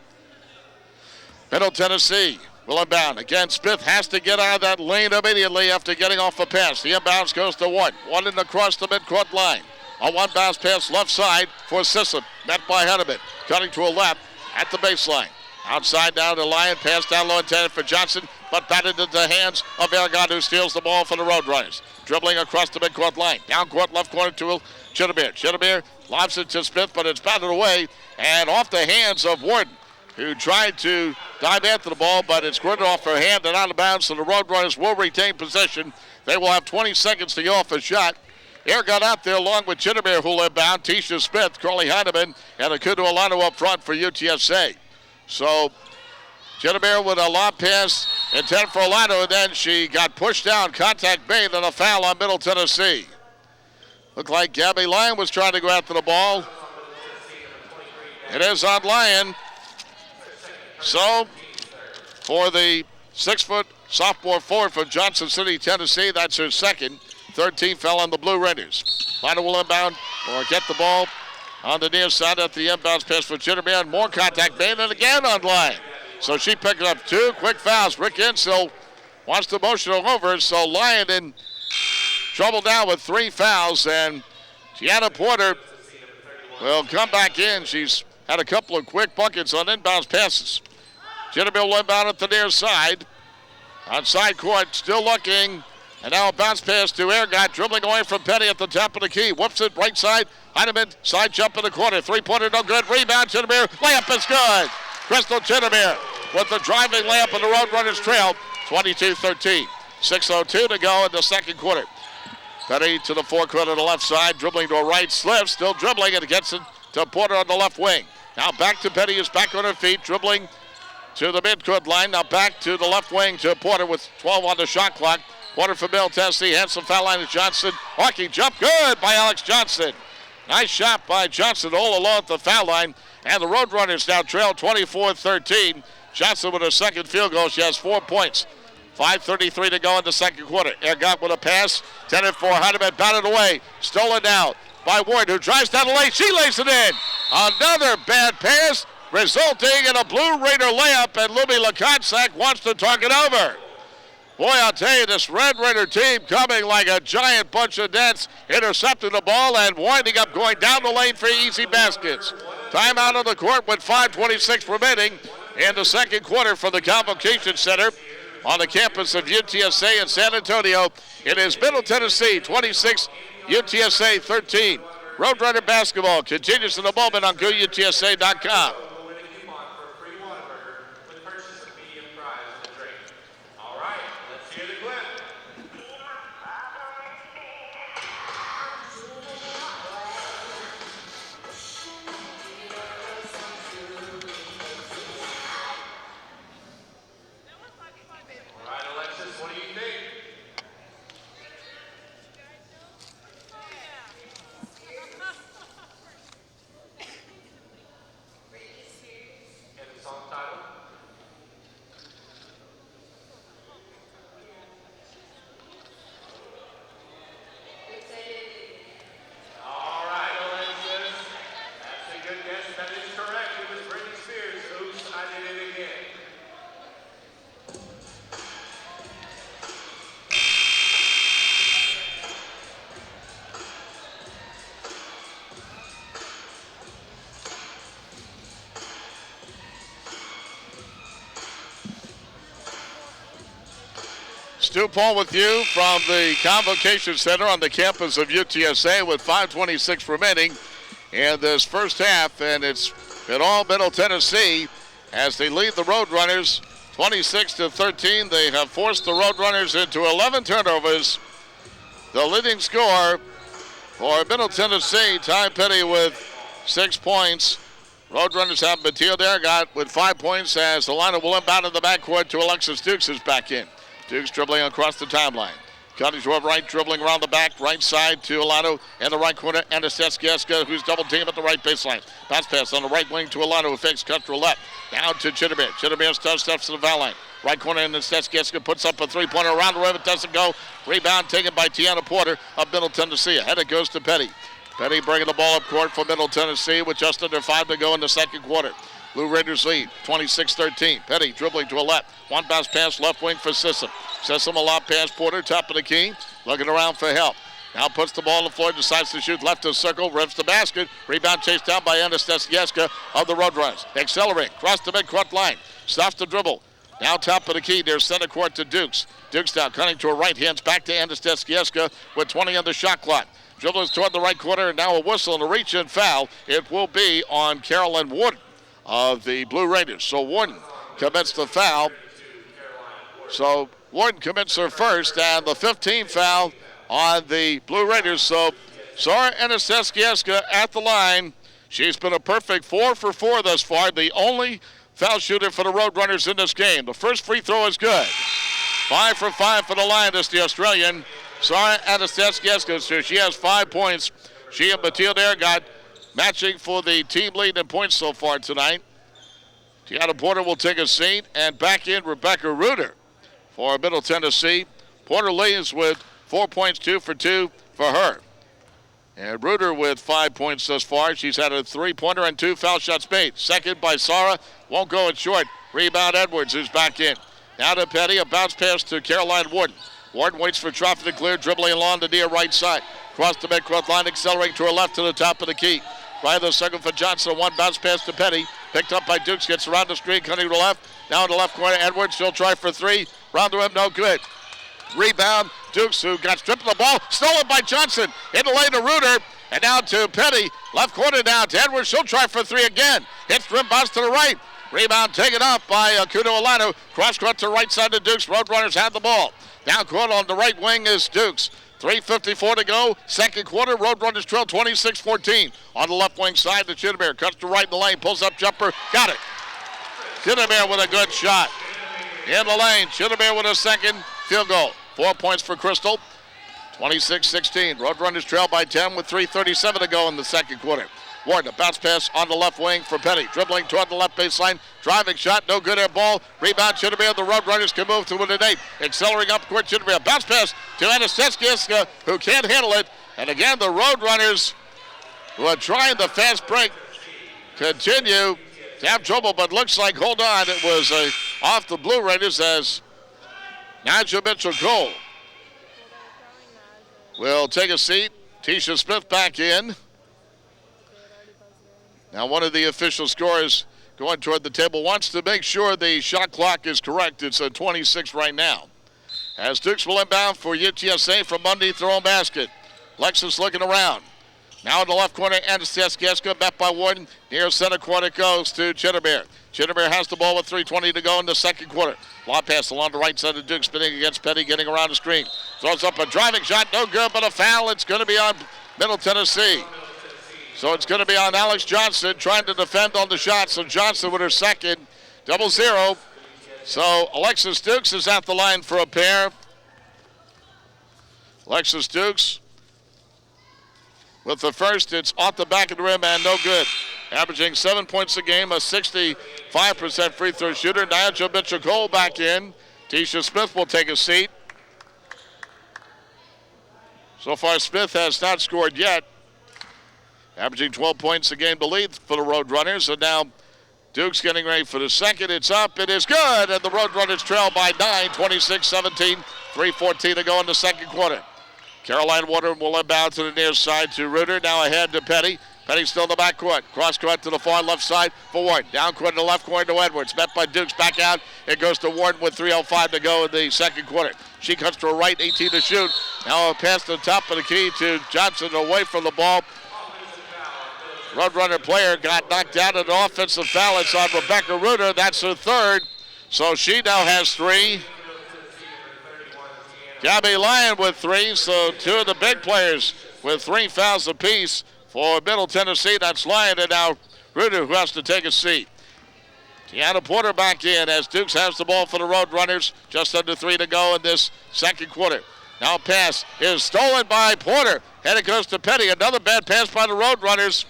Middle Tennessee will inbound. Again, Smith has to get out of that lane immediately after getting off a pass. The inbounds goes to Warden. Warden across the midcourt line. A one bounce pass left side for Sissom. Met by Heineman. Cutting to a left at the baseline. Outside down to Lyon. Pass down low intended for Johnson, but batted into the hands of Airguy, who steals the ball for the Roadrunners. Dribbling across the midcourt line. Down court, left corner to Chittibear. Chittibear lobs it to Smith, but it's batted away and off the hands of Warden, who tried to dive after the ball, but it's squirted off her hand and out of bounds, so the Roadrunners will retain possession. They will have 20 seconds to go off a shot. Air got out there along with Chittibear, who will inbound. Tisha Smith, Carly Heineman, and Akudo Alano up front for UTSA. So Chittibear with a lob pass intended for Alano, and then she got pushed down, contact made, and a foul on Middle Tennessee. Looked like Gabby Lyon was trying to go after the ball. It is on Lyon. So for the 6-foot sophomore forward from Johnson City, Tennessee, that's her second. 13 foul on the Blue Raiders. Liner will inbound or get the ball on the near side at the inbounds pass for Jitterman. More contact made, and again on line. So she picked up 2 quick fouls. Rick Insill wants to motion over, so Lyon in trouble now with 3 fouls, and Gianna Porter will come back in. She's had a couple of quick buckets on inbounds passes. Jitterman will inbound at the near side. On side court, still looking. And now a bounce pass to Ergot, dribbling away from Petty at the top of the key. Whoops it, right side. Heineman, side jump in the corner. 3-pointer, no good. Rebound, Chittermere. Layup is good. Crystal Chittermere with the driving layup, and the Roadrunners trail 22-13. 6:02 to go in the second quarter. Petty to the forecourt on the left side, dribbling to a right, slips, still dribbling, and gets it to Porter on the left wing. Now back to Petty, who's back on her feet, dribbling to the midcourt line. Now back to the left wing to Porter with 12 on the shot clock. Porter for Middle Tennessee, hands the foul line to Johnson. Hawking jump, good by Alex Johnson. Nice shot by Johnson all along at the foul line. And the Roadrunners now trail 24-13. Johnson with her second field goal. She has 4 points. 5:33 to go in the second quarter. Ergot with a pass. 10-4. Heineman batted away. Stolen now by Ward, who drives down the lane. She lays it in. Another bad pass, resulting in a Blue Raider layup, and Luby Lakonsak wants to talk it over. Boy, I'll tell you, this Red Raider team coming like a giant bunch of nets, intercepting the ball and winding up going down the lane for easy baskets. Timeout on the court with 5:26 remaining in the second quarter for the Convocation Center on the campus of UTSA in San Antonio. It is Middle Tennessee 26, UTSA 13. Roadrunner basketball continues in a moment on GoUTSA.com. Stu Paul with you from the Convocation Center on the campus of UTSA with 5:26 remaining in this first half, and it's been all Middle Tennessee as they lead the Roadrunners 26-13. They have forced the Roadrunners into 11 turnovers. The leading scorer for Middle Tennessee, Ty Petty with 6 points. Roadrunners have Matilda Ergot with 5 points as the lineup will inbound in the backcourt to Alexis Dukes, who's back in. Dukes dribbling across the timeline. Cutting to her right, dribbling around the back, right side to Alano in the right corner, and Estesquieska, who's double teamed at the right baseline. Bounce pass on the right wing to Alano, who fakes cut to her left. Down to Chittermere. Chittermere steps to the foul line. Right corner, and Estesquieska puts up a 3-pointer around the rim. It doesn't go. Rebound taken by Tiana Porter of Middle Tennessee. Ahead it goes to Petty. Petty bringing the ball up court for Middle Tennessee with just under 5 to go in the second quarter. Blue Raiders lead 26-13. Petty dribbling to a left. One bounce pass left wing for Sissom. Sissom a lob pass. Porter top of the key. Looking around for help. Now puts the ball on the floor. Decides to shoot left of circle. Rips the basket. Rebound chased down by Estesquieska of the Roadrunners. Accelerate. Cross the midcourt line. Stuffs the dribble. Now top of the key. There's center court to Dukes. Dukes now cutting to her right hands. Back to Estesquieska with 20 on the shot clock. Dribbles toward the right corner. And now a whistle and a reach-in foul. It will be on Carolyn Warden of the Blue Raiders. So Warden commits the foul. So Warden commits her first, and the 15th foul on the Blue Raiders. So Zara Estesquieska at the line. She's been a perfect 4 for 4 thus far. The only foul shooter for the Roadrunners in this game. The first free throw is good. 5 for 5 for the Lioness, the Australian Zara Estesquieska. So she has 5 points. She and Matilda Ergot matching for the team lead in points so far tonight. Tiana Porter will take a seat, and back in Rebecca Reuter for Middle Tennessee. Porter leads with 4 points, 2 for 2 for her. And Reuter with 5 points thus far. She's had a 3-pointer and 2 foul shots made. Second by Sara. Won't go it short. Rebound Edwards, who's back in. Now to Petty. A bounce pass to Caroline Warden. Warden waits for traffic to clear, dribbling along the near right side. Across the midcourt line, accelerating to her left to the top of the key. Right of the circle for Johnson. One bounce pass to Petty. Picked up by Dukes. Gets around the screen, cutting to the left. Now in the left corner, Edwards. She'll try for 3. Round the rim, no good. Rebound, Dukes, who got stripped of the ball. Stolen by Johnson. In the lane to Reuter. And now to Petty. Left corner down to Edwards. She'll try for 3 again. Hits rim bounce to the right. Rebound taken up by Kudo Alano. Cross court to right side to Dukes. Roadrunners have the ball. Down court on the right wing is Dukes. 3:54 to go. Second quarter. Roadrunners trail 26-14. On the left wing side to Chittimer. Cuts to right in the lane. Pulls up jumper. Got it. Chittimer with a good shot. In the lane. Chittimer with a second field goal. 4 points for Crystal. 26-16. Roadrunners trail by 10 with 3:37 to go in the second quarter. Warden, a bounce pass on the left wing for Petty. Dribbling toward the left baseline. Driving shot, no good air ball. Rebound, Chittimer. The Roadrunners can move to within 8. Accelerating up court, Chittimer. Bounce pass to Anastasievska, who can't handle it. And again, the Roadrunners, who are trying the fast break, continue to have trouble, but looks like, hold on, it was off the Blue Raiders as Nigel Mitchell-Cole will take a seat. Tisha Smith back in. Now one of the official scorers going toward the table wants to make sure the shot clock is correct. It's at 26 right now. As Dukes will inbound for UTSA from Monday throw basket. Lexus looking around. Now in the left corner, Anastasievska, met by Warden. Near center court it goes to Chittimer. Chittimer has the ball with 3:20 to go in the second quarter. Long pass along the right side of Dukes, spinning against Petty, getting around the screen. Throws up a driving shot, no good, but a foul. It's going to be on Middle Tennessee. So it's going to be on Alex Johnson trying to defend on the shot. So Johnson with her second, 0-0. So Alexis Dukes is at the line for a pair. Alexis Dukes with the first. It's off the back of the rim and no good. Averaging 7 points a game, a 65% free throw shooter. Nigel Mitchell-Cole back in. Tisha Smith will take a seat. So far, Smith has not scored yet. Averaging 12 points a game to lead for the Roadrunners. And now Dukes getting ready for the second. It's up. It is good. And the Roadrunners trail by 9, 26-17. 3:14 to go in the second quarter. Caroline Warden will inbound to the near side to Reuter. Now ahead to Petty. Petty still in the backcourt. Cross court to the far left side for Warden. Down court to the left corner to Edwards. Met by Dukes. Back out. It goes to Warden with 3:05 to go in the second quarter. She cuts to her right, 18 to shoot. Now a pass to the top of the key to Johnson away from the ball. Roadrunner player got knocked out at an offensive foul. It's on Rebecca Reuter. That's her third. So she now has 3. Gabby Lyon with 3. So 2 of the big players with 3 fouls apiece for Middle Tennessee. That's Lyon and now Reuter, who has to take a seat. Tiana Porter back in as Dukes has the ball for the Roadrunners. Just under 3 to go in this second quarter. Now pass is stolen by Porter. And it goes to Petty. Another bad pass by the Roadrunners.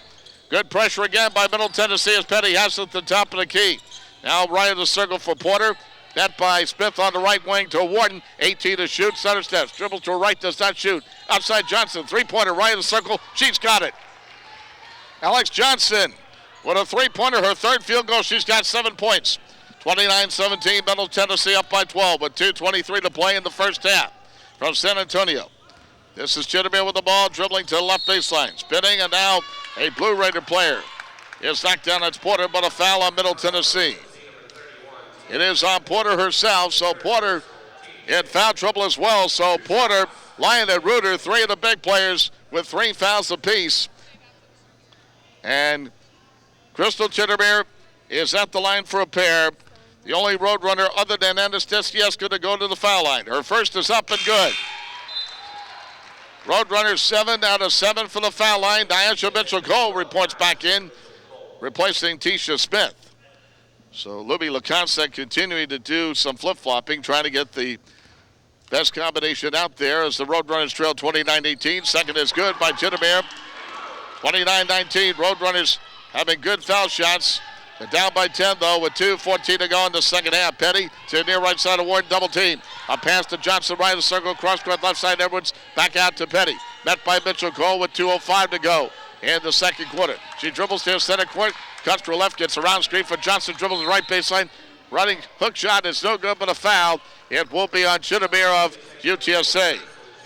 Good pressure again by Middle Tennessee as Petty has it at the top of the key. Now right of the circle for Porter. Net by Smith on the right wing to Warden. 18 to shoot. Center steps. Dribble to her right. Does not shoot. Outside Johnson. 3-pointer right of the circle. She's got it. Alex Johnson with a 3-pointer. Her third field goal. She's got 7 points. 29-17. Middle Tennessee up by 12 with 2:23 to play in the first half from San Antonio. This is Chittimer with the ball, dribbling to the left baseline. Spinning, and now a Blue Raider player is knocked down. It's Porter, but a foul on Middle Tennessee. It is on Porter herself, so Porter in foul trouble as well. So Porter, Lyon, and Reuter, 3 of the big players with 3 fouls apiece. And Crystal Chittimer is at the line for a pair. The only Roadrunner other than Anastasievska to go to the foul line. Her first is up and good. Roadrunners 7 out of 7 for the foul line. Diana Mitchell-Cole reports back in, replacing Tisha Smith. So Libby LeConte continuing to do some flip-flopping, trying to get the best combination out there as the Roadrunners trail 29-18. Second is good by Chittimer. 29-19. Roadrunners having good foul shots. They're down by 10, though, with 2:14 to go in the second half. Petty to the near right side of Warden, double team. A pass to Johnson, right of the circle, cross court left side. Edwards back out to Petty. Met by Mitchell Cole with 2:05 to go in the second quarter. She dribbles to the center court, cuts to her left, gets around screen for Johnson, dribbles the right baseline. Running hook shot is no good, but a foul. It will be on Chittimere of UTSA.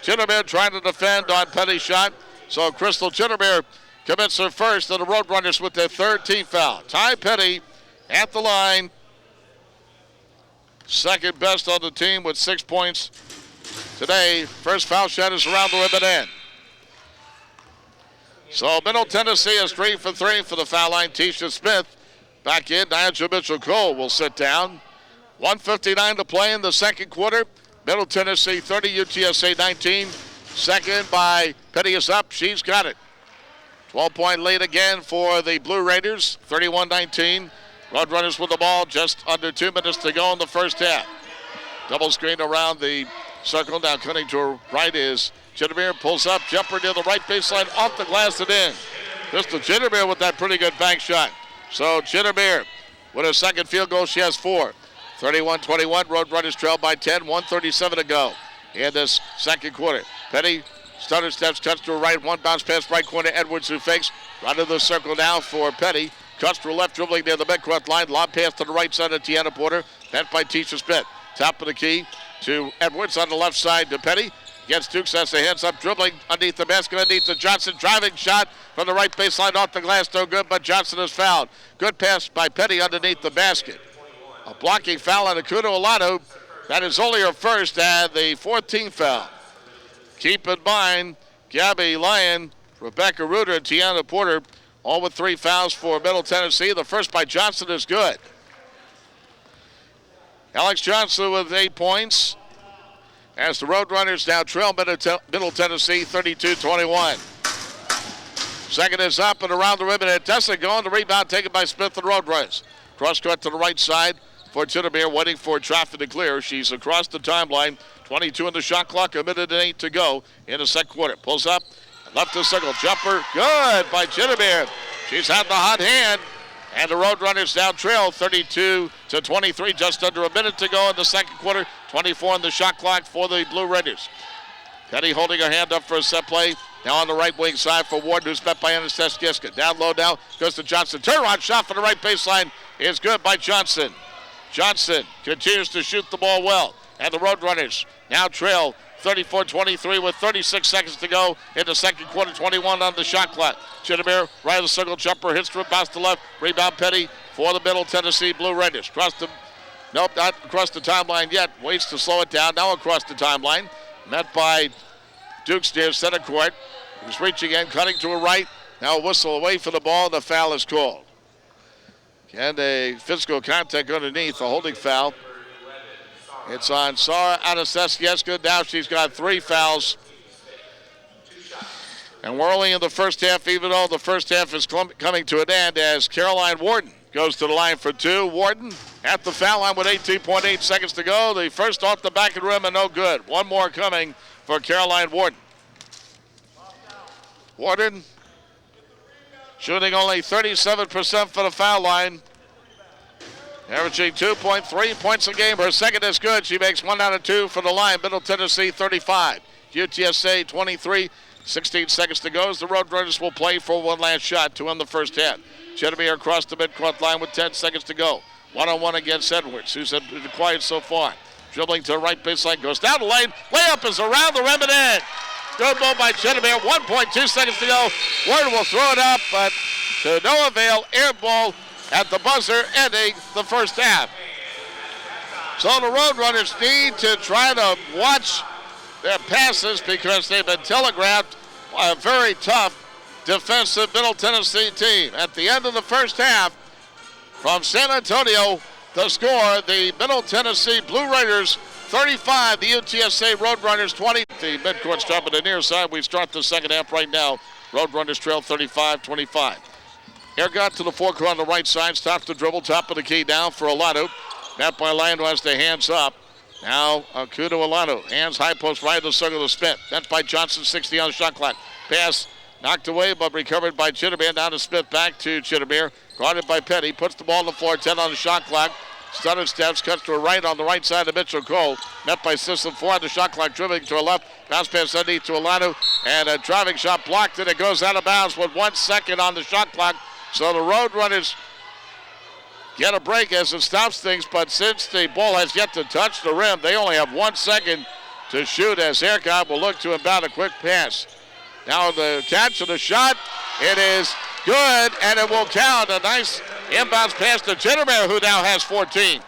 Chittimere trying to defend on Petty's shot. So Crystal Chittimere commits her first, and the Roadrunners with their third team foul. Ty Petty at the line. Second best on the team with 6 points today. First foul shot is around the ribbon end. So Middle Tennessee is 3 for 3 for the foul line. Tisha Smith back in. Niagara Mitchell-Cole will sit down. 1:59 to play in the second quarter. Middle Tennessee 30, UTSA 19. Second by Petty is up. She's got it. 12-point lead again for the Blue Raiders, 31-19. Roadrunners with the ball, just under 2 minutes to go in the first half. Double screen around the circle. Now cutting to her right is Chittimere, pulls up, jumper near the right baseline, off the glass and in. Crystal Chittimere with that pretty good bank shot. So Chittimere with her second field goal, she has 4. 31-21, Roadrunners trail by 10, 1:37 to go in this second quarter. Petty stutter steps, cuts to her right, one bounce pass right corner, Edwards who fakes. Right of the circle now for Petty. Cuts to her left, dribbling near the midcourt line. Lob pass to the right side of Tiana Porter. Bent by Tisha Smith. Top of the key to Edwards on the left side to Petty. Gets Dukes, has the hands up, dribbling underneath the basket, underneath to Johnson. Driving shot from the right baseline off the glass, no good, but Johnson is fouled. Good pass by Petty underneath the basket. A blocking foul on Akudo Olano. That is only her first and the 14th foul. Keep in mind, Gabby Lyon, Rebecca Reuter, and Tiana Porter, all with 3 fouls for Middle Tennessee. The first by Johnson is good. Alex Johnson with 8 points. As the Roadrunners now trail Middle Tennessee 32-21. Second is up and around the rim, and it doesn't go on the rebound taken by Smith and Roadrunners. Cross court to the right side for Chittimere, waiting for traffic to clear. She's across the timeline. 22 in the shot clock, a minute and 8 to go in the second quarter. Pulls up, left to circle, jumper, good by Chittimere. She's had the hot hand, and the Roadrunners now trail 32-23, just under a minute to go in the second quarter. 24 in the shot clock for the Blue Raiders. Petty holding her hand up for a set play. Now on the right wing side for Warden, who's met by Anastasia Giska. Down low now, goes to Johnson. Turnaround shot for the right baseline is good by Johnson. Johnson continues to shoot the ball well. And the Roadrunners now trail 34-23 with 36 seconds to go in the second quarter. 21 on the shot clock. Chittimere, right of the circle, jumper, hits to bounce to left. Rebound Petty for the Middle Tennessee Blue Raiders. Nope, not across the timeline yet. Waits to slow it down. Now across the timeline. Met by Dukes near center court. He's reaching in, cutting to her right. Now a whistle away for the ball. The foul is called. And a physical contact underneath, a holding foul. It's on Sara Anastasievska. Now she's got 3 fouls. And we're only in the first half, even though the first half is coming to an end, as Caroline Warden goes to the line for 2. Warden at the foul line with 18.8 seconds to go. The first off the back of the rim and no good. One more coming for Caroline Warden. Warden shooting only 37% for the foul line. Averaging 2.3 points a game. Her second is good. She makes 1 out of 2 for the line. Middle Tennessee 35. UTSA 23. 16 seconds to go as the Roadrunners will play for one last shot to win the first half. Chittimere across the midcourt line with 10 seconds to go. 1-on-1 against Edwards, who's been quiet so far. Dribbling to the right baseline, goes down the lane. Layup is around the rim and in. Good ball by Chittimere. 1.2 seconds to go. Warden will throw it up, but to no avail. Air ball at the buzzer, ending the first half. So the Roadrunners need to try to watch their passes because they've been telegraphed by a very tough defensive Middle Tennessee team. At the end of the first half, from San Antonio, the score, the Middle Tennessee Blue Raiders 35, the UTSA Roadrunners 20. The midcourt stop at the near side. We start the second half right now. Roadrunners trail 35-25. Air got to the forecourt on the right side, stops the dribble, top of the key down for Olano. Met by Lando has the hands up. Now Akudo Olano, hands high post right of the circle of the spin. Met by Johnson, 60 on the shot clock. Pass Knocked away, but recovered by Chitterbeer. Down to Smith, back to Chitterbeer. Guarded by Petty. Puts the ball on the floor. 10 on the shot clock. Stutter steps, cuts to her right on the right side of Mitchell Cole. Met by System 4 on the shot clock, dribbling to her left. Bounce pass underneath to Alano. And a driving shot blocked, and it goes out of bounds with 1 second on the shot clock. So the Roadrunners get a break as it stops things, but since the ball has yet to touch the rim, they only have 1 second to shoot as Ercott will look to inbound a quick pass. Now the catch of the shot, it is good, and it will count. A nice inbounds pass to Chitterbeer, who now has 14.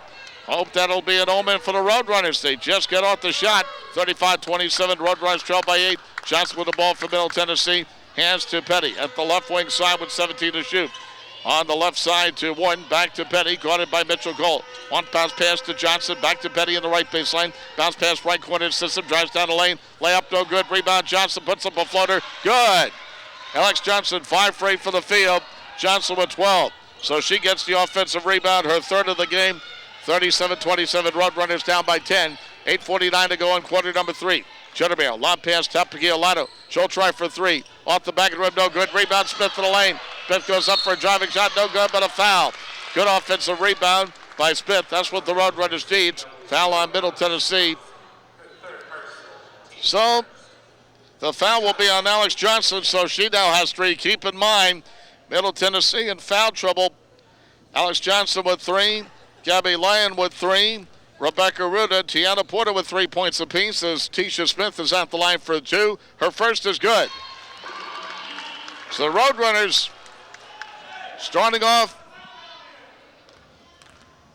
Hope that'll be an omen for the Roadrunners. They just get off the shot. 35-27, Roadrunners trail by 8. Johnson with the ball for Middle Tennessee. Hands to Petty at the left wing side with 17 to shoot. On the left side to Warden, back to Petty, guarded by Mitchell Cole. One bounce pass to Johnson, back to Petty in the right baseline. Bounce pass right corner system, drives down the lane. Layup no good, rebound Johnson, puts up a floater, good. Alex Johnson, 5 for 8 for the field. Johnson with 12. So she gets the offensive rebound, her third of the game. 37-27, Roadrunners down by 10. 8:49 to go in quarter number 3. Chitterbeer, lob pass, top to Giolano. She'll try for 3. Off the back of the rim, no good. Rebound, Smith to the lane. Smith goes up for a driving shot, no good, but a foul. Good offensive rebound by Smith. That's what the Roadrunners needs. Foul on Middle Tennessee. So the foul will be on Alex Johnson, so she now has 3. Keep in mind, Middle Tennessee in foul trouble. Alex Johnson with 3. Gabby Lyon with 3. Rebecca Ruda, Tiana Porter with 3 points apiece as Tisha Smith is at the line for 2. Her first is good. So the Roadrunners starting off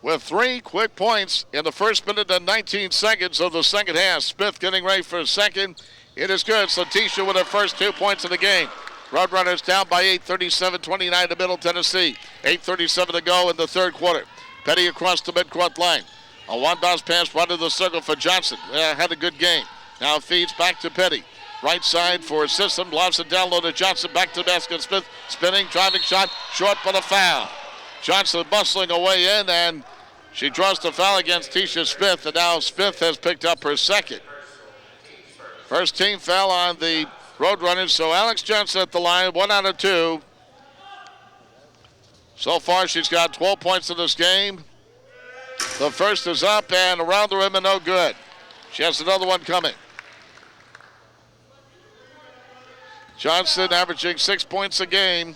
with 3 quick points in the first minute and 19 seconds of the second half. Smith getting ready for a second. It is good. So Tisha with her first 2 points of the game. Roadrunners down by 8, 37-29 to Middle Tennessee. 8:37 to go in the third quarter. Petty across the midcourt line. A one bounce pass right to the circle for Johnson. Had a good game. Now feeds back to Petty. Right side for System. Lobs it down low to Johnson. Back to the basket. Smith spinning, driving shot. Short but a foul. Johnson bustling away in, and she draws the foul against Tisha Smith. And now Smith has picked up her second. First team foul on the Roadrunners. So Alex Johnson at the line. 1 out of 2. So far she's got 12 points in this game. The first is up and around the rim and no good. She has another one coming. Johnson averaging 6 points a game.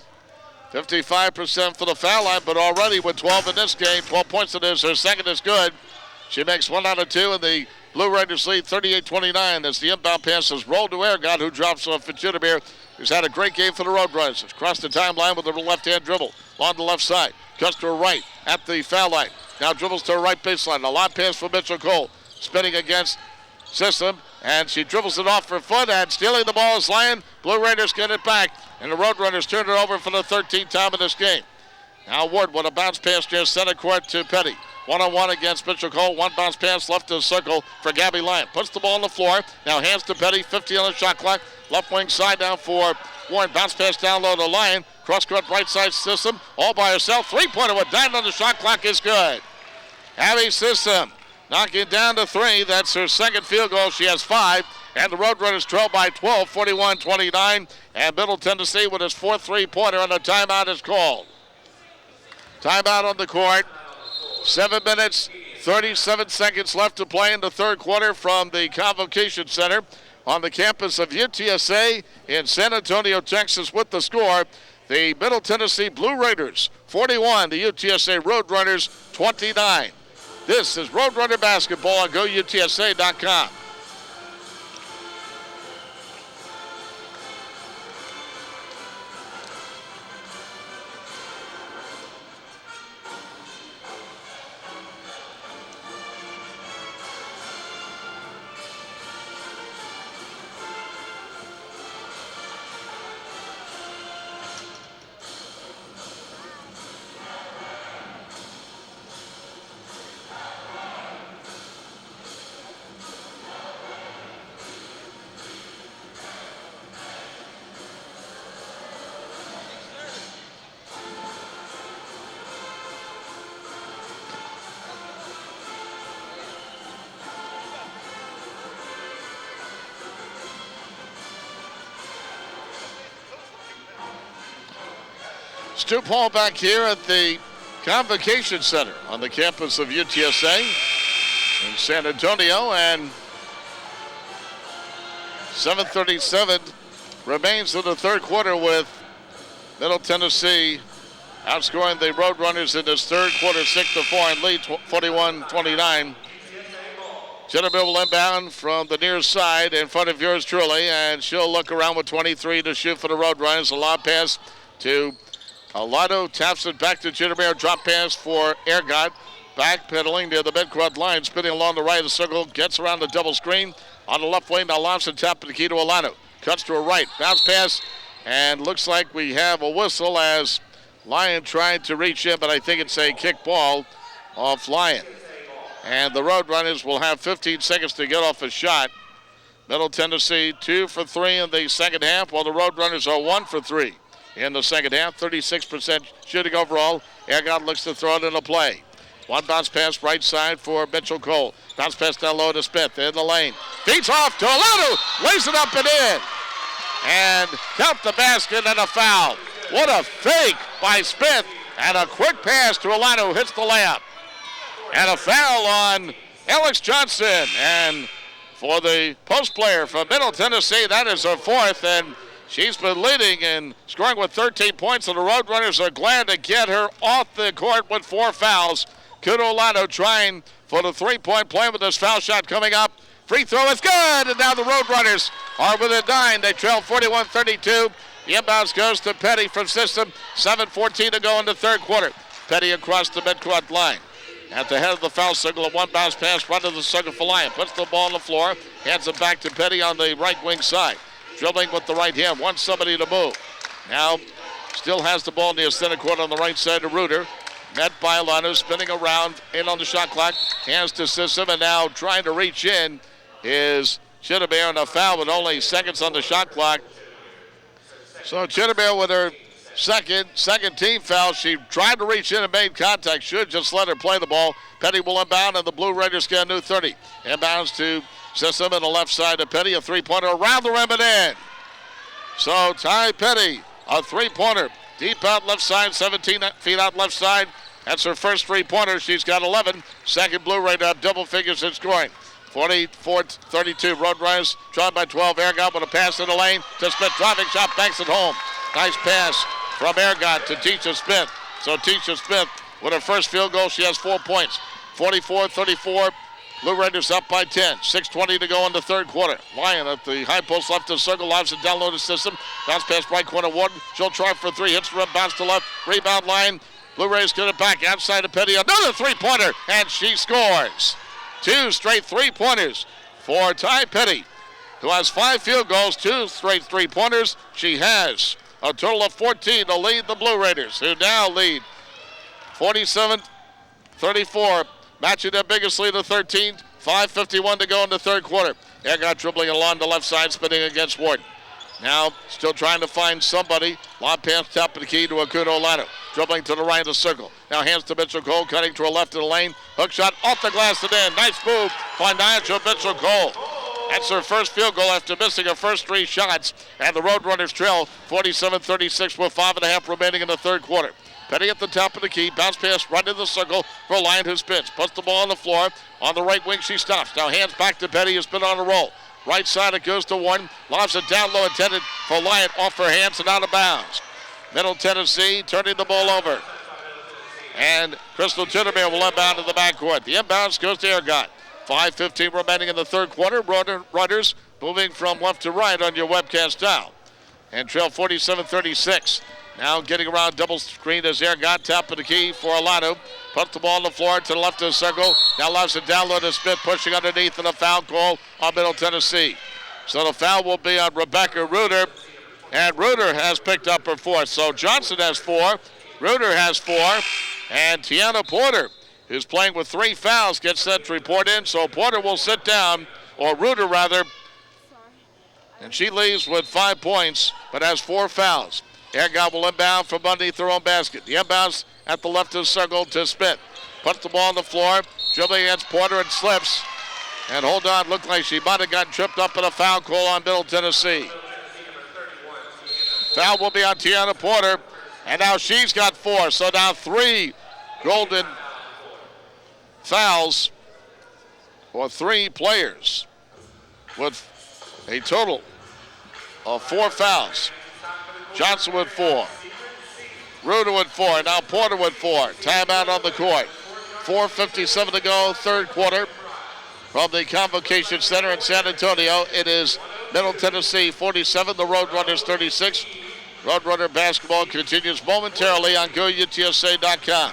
55% for the foul line, but already with 12 in this game, 12 points in this, her second is good. She makes 1 out of 2, and the Blue Raiders lead 38-29 as the inbound pass is rolled to Ergot, who drops off for Chitterbeer, who's had a great game for the Roadrunners. Across the timeline with a left-hand dribble on the left side. Cuts to her right at the foul line. Now dribbles to her right baseline. A long pass for Mitchell Cole. Spinning against System. And she dribbles it off her foot. And stealing the ball is Lyon. Blue Raiders get it back. And the Roadrunners turn it over for the 13th time in this game. Now Ward with a bounce pass near center court to Petty. 1-on-1 against Mitchell Cole. One bounce pass left to the circle for Gabby Lyon. Puts the ball on the floor. Now hands to Petty. 50 on the shot clock. Left wing side down for Warren. Bounce pass down low to Lyon. Cross court right side System. All by herself. 3-pointer with 9 on the shot clock is good. Abby System knocking down to 3. That's her second field goal. She has 5. And the Roadrunners trail by 12, 41-29. And Middle Tennessee with his 4th 3-pointer, and a timeout is called. Timeout on the court. 7 minutes, 37 seconds left to play in the third quarter from the Convocation Center on the campus of UTSA in San Antonio, Texas. With the score, the Middle Tennessee Blue Raiders 41, the UTSA Roadrunners 29. This is Roadrunner Basketball on GoUTSA.com. Stu Paul back here at the Convocation Center on the campus of UTSA in San Antonio, and 7:37 remains in the third quarter with Middle Tennessee outscoring the Roadrunners in this third quarter 6-4 and lead 41-29. Jennifer will inbound from the near side in front of yours truly, and she'll look around with 23 to shoot for the Roadrunners. A lob pass to Alado, taps it back to Jennifer. Drop pass for Ergot. Backpedaling near the midcourt line, spinning along the right of the circle, gets around the double screen. On the left wing, now lobs and tap the key to Alado. Cuts to her right, bounce pass, and looks like we have a whistle as Lyon tried to reach in, but I think it's a kick ball off Lyon. And the Roadrunners will have 15 seconds to get off a shot. Middle Tennessee 2 for 3 in the second half, while the Roadrunners are 1 for 3 in the second half. 36% shooting overall. Ergot looks to throw it into play. One bounce pass right side for Mitchell Cole. Bounce pass down low to Smith in the lane. Feeds off to Alado. Lays it up and in. And count the basket and a foul. What a fake by Smith. And a quick pass to Alado. Hits the layup. And a foul on Alex Johnson. And for the post player from Middle Tennessee, that is her fourth. And she's been leading and scoring with 13 points. And the Roadrunners are glad to get her off the court with 4 fouls. Kudo Alado trying for the three-point play with this foul shot coming up. Free throw is good. And now the Roadrunners are within 9. They trail 41-32. The inbounds goes to Petty from System. 7:14 to go in the third quarter. Petty across the midcourt line. At the head of the foul circle, a one bounce pass right to the circle for Lyon. Puts the ball on the floor, hands it back to Petty on the right wing side. Dribbling with the right hand, wants somebody to move. Now, still has the ball near center court on the right side of Reuter. Met by Alano, spinning around in on the shot clock. Hands to System, and now trying to reach in is Chittibert, and a foul with only seconds on the shot clock. So Chittibert with her second team foul. She tried to reach in and made contact. Should just let her play the ball. Petty will inbound, and the Blue Raiders get a new 30. Inbounds to System on the left side of Petty. A three-pointer around the rim and in. So Ty Petty, a three-pointer. Deep out left side, 17 feet out left side. That's her first three-pointer. She's got 11. Second Blue Raider up double figures in scoring. 44-32. Roadrunners drawn by 12. Ergot with a pass in the lane to Smith. Driving shot, banks it home. Nice pass from Ergot to Tisha Smith. So Tisha Smith with her first field goal, she has 4 points. 44-34. Blue Raiders up by 10. 6:20 to go in the third quarter. Lyon at the high post left of the circle. Lobs it down low to System. Bounce pass right corner. Warden. She'll try for 3. Hits the rim. Bounce to left. Rebound line. Blue Raiders get it back outside of Petty. Another three-pointer. And she scores. 2 straight three-pointers for Ty Petty, who has 5 field goals, 2 straight three-pointers. She has a total of 14 to lead the Blue Raiders, who now lead 47-34, matching their biggest lead of 13. 5:51 to go in the third quarter. Ergot dribbling along the left side, spinning against Warden. Now still trying to find somebody. Lob pass top of the key to Akuno Lano. Dribbling to the right of the circle. Now hands to Mitchell Cole, cutting to her left of the lane. Hook shot off the glass and in. Nice move by Nigel Mitchell Cole. That's her first field goal after missing her first 3 shots. And the Roadrunners trail 47-36 with 5.5 remaining in the third quarter. Petty at the top of the key. Bounce pass right in the circle for Lyon, who spins. Puts the ball on the floor. On the right wing, she stops. Now hands back to Petty, who's been on a roll. Right side, it goes to Warden. Lobs it down low, intended for Lyon, off her hands and out of bounds. Middle Tennessee turning the ball over. And Crystal Chittibert will inbound to the backcourt. The inbounds goes to Ergot. 5:15 remaining in the third quarter. Runners moving from left to right on your webcast dial. And trail 47-36. Now getting around double screen as Ergot, top of the key for Alano. Put the ball on the floor to the left of the circle. Now loves it down low to Smith, pushing underneath, and a foul call on Middle Tennessee. So the foul will be on Rebecca Reuter. And Reuter has picked up her 4th. So Johnson has 4. Reuter has 4. And Tiana Porter, who's playing with 3 fouls, gets set to report in. So Porter will sit down, or Reuter rather. And she leaves with 5 points, but has 4 fouls. Ergot will inbound from underneath their own basket. The inbounds at the left of the circle to Smith. Puts the ball on the floor, dribbling against Porter and slips. And hold on, looked like she might have gotten tripped up in a foul call on Middle Tennessee. Foul will be on Tiana Porter. And now she's got 4. So now 3 golden fouls for 3 players with a total of 4 fouls. Johnson with 4. Ruder with 4. Now Porter with 4. Timeout on the court. 4:57 to go, third quarter. From the Convocation Center in San Antonio, it is Middle Tennessee 47, the Roadrunners 36. Roadrunner basketball continues momentarily on GoUTSA.com.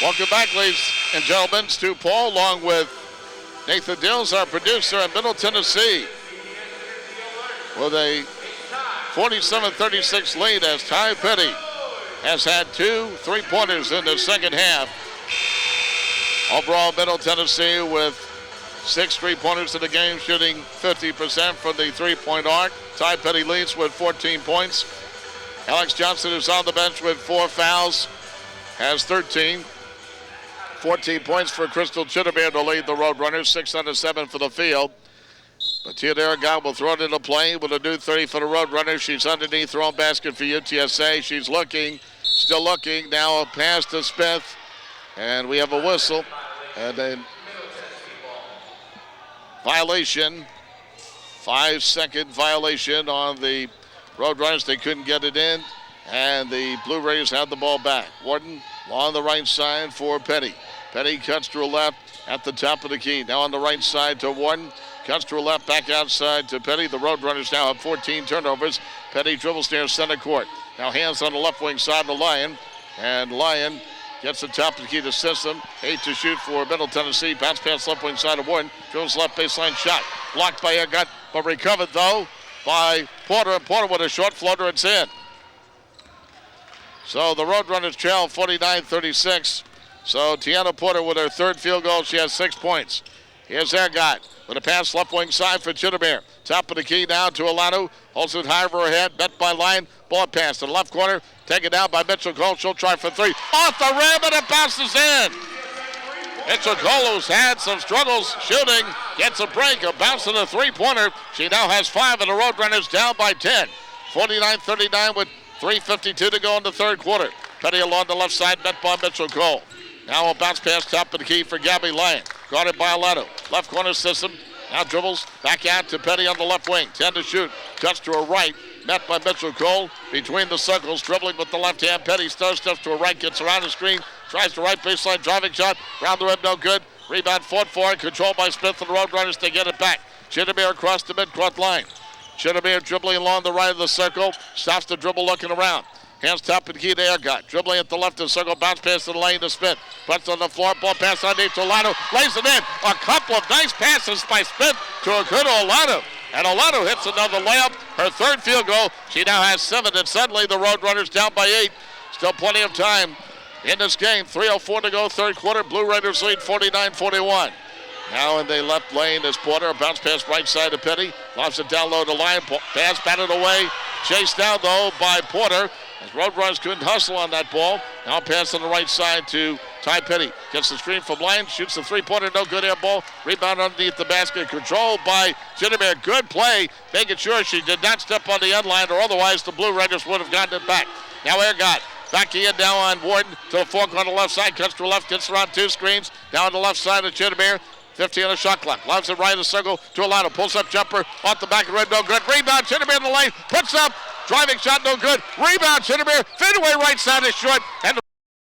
Welcome back, ladies and gentlemen. Stu Paul, along with Nathan Dills, our producer in Middle Tennessee, with a 47-36 lead as Ty Petty has had 2 3-pointers in the second half. Overall, Middle Tennessee with 6 3-pointers in the game, shooting 50% from the 3-point arc. Ty Petty leads with 14 points. Alex Johnson is on the bench with 4 fouls, has 13. 14 points for Crystal Chitterbeer to lead the Roadrunners, 6 out of 7 for the field. But Tia Aragon will throw it into play with a new 30 for the Roadrunners. She's underneath her own basket for UTSA. She's looking, still looking. Now a pass to Smith, and we have a whistle. And then violation, 5-second violation on the Roadrunners. They couldn't get it in, and the Blue Raiders had the ball back. Warden on the right side for Petty. Petty cuts to her left at the top of the key. Now on the right side to Warden. Cuts to her left, back outside to Petty. The Roadrunners now have 14 turnovers. Petty dribbles near center court. Now hands on the left wing side to Lyon. And Lyon gets the top of the key to System. 8 to shoot for Middle Tennessee. Bounce pass left wing side of Warden. Dribbles left baseline shot. Blocked by Aragon, but recovered though by Porter. And Porter with a short floater. It's in. So the Roadrunners trail 49-36. So Tiana Porter with her 3rd field goal. She has 6 points. Here's Aragon with a pass left wing side for Chitterbeer. Top of the key now to Alano. Holds it high over her head. Bet by Lyon. Ball pass to the left corner. Taken down by Mitchell Cole. She'll try for 3. Off the rim and it bounces in. Mitchell Cole, who's had some struggles shooting, gets a break. A bounce to the 3-pointer. She now has 5 and the Roadrunners down by 10. 49-39 with 3:52 to go in the third quarter. Petty along the left side, met by Mitchell Cole. Now a bounce pass top of the key for Gabby Lyon. Guarded by Alano. Left corner System. Now dribbles back out to Petty on the left wing. 10 to shoot. Cuts to her right. Met by Mitchell Cole. Between the circles, dribbling with the left hand. Petty steps to her right, gets around the screen. Tries the right baseline driving shot. Round the rim, no good. Rebound fought for it. Controlled by Smith and the Roadrunners to get it back. Chitterbeer across the midcourt line. Chitterbeer dribbling along the right of the circle. Stops the dribble looking around. Hands top of the key to Aragon. Dribbling at the left of the circle. Bounce pass to the lane to Smith. Puts on the floor. Ball pass underneath to Olano. Lays it in. A couple of nice passes by Smith to a good Olano. And Olano hits another layup. Her 3rd field goal. She now has 7. And suddenly the Roadrunners down by 8. Still plenty of time in this game. 3:04 to go, third quarter. Blue Raiders lead 49-41. Now in the left lane is Porter. A bounce pass right side to Petty. Lobs it down low to Lyon. Pass batted away. Chased down though by Porter. As Roadrunners couldn't hustle on that ball. Now pass on the right side to Ty Petty. Gets the screen from Lyon. Shoots the 3-pointer. No good air ball. Rebound underneath the basket. Controlled by Chitterbeer. Good play. Making sure she did not step on the end line or otherwise the Blue Raiders would have gotten it back. Now Aragon. Back in now on Warden to the fork on the left side. Cuts to the left. Gets around 2 screens. Down on the left side of Chitterbeer. 15 on the shot clock. Lobs it right in the circle to Alano. Pulls up jumper off the back of the rim. No good. Rebound. Chitterbeer in the lane. Puts up. Driving shot. No good. Rebound. Chitterbeer. Fadeaway right side is short. And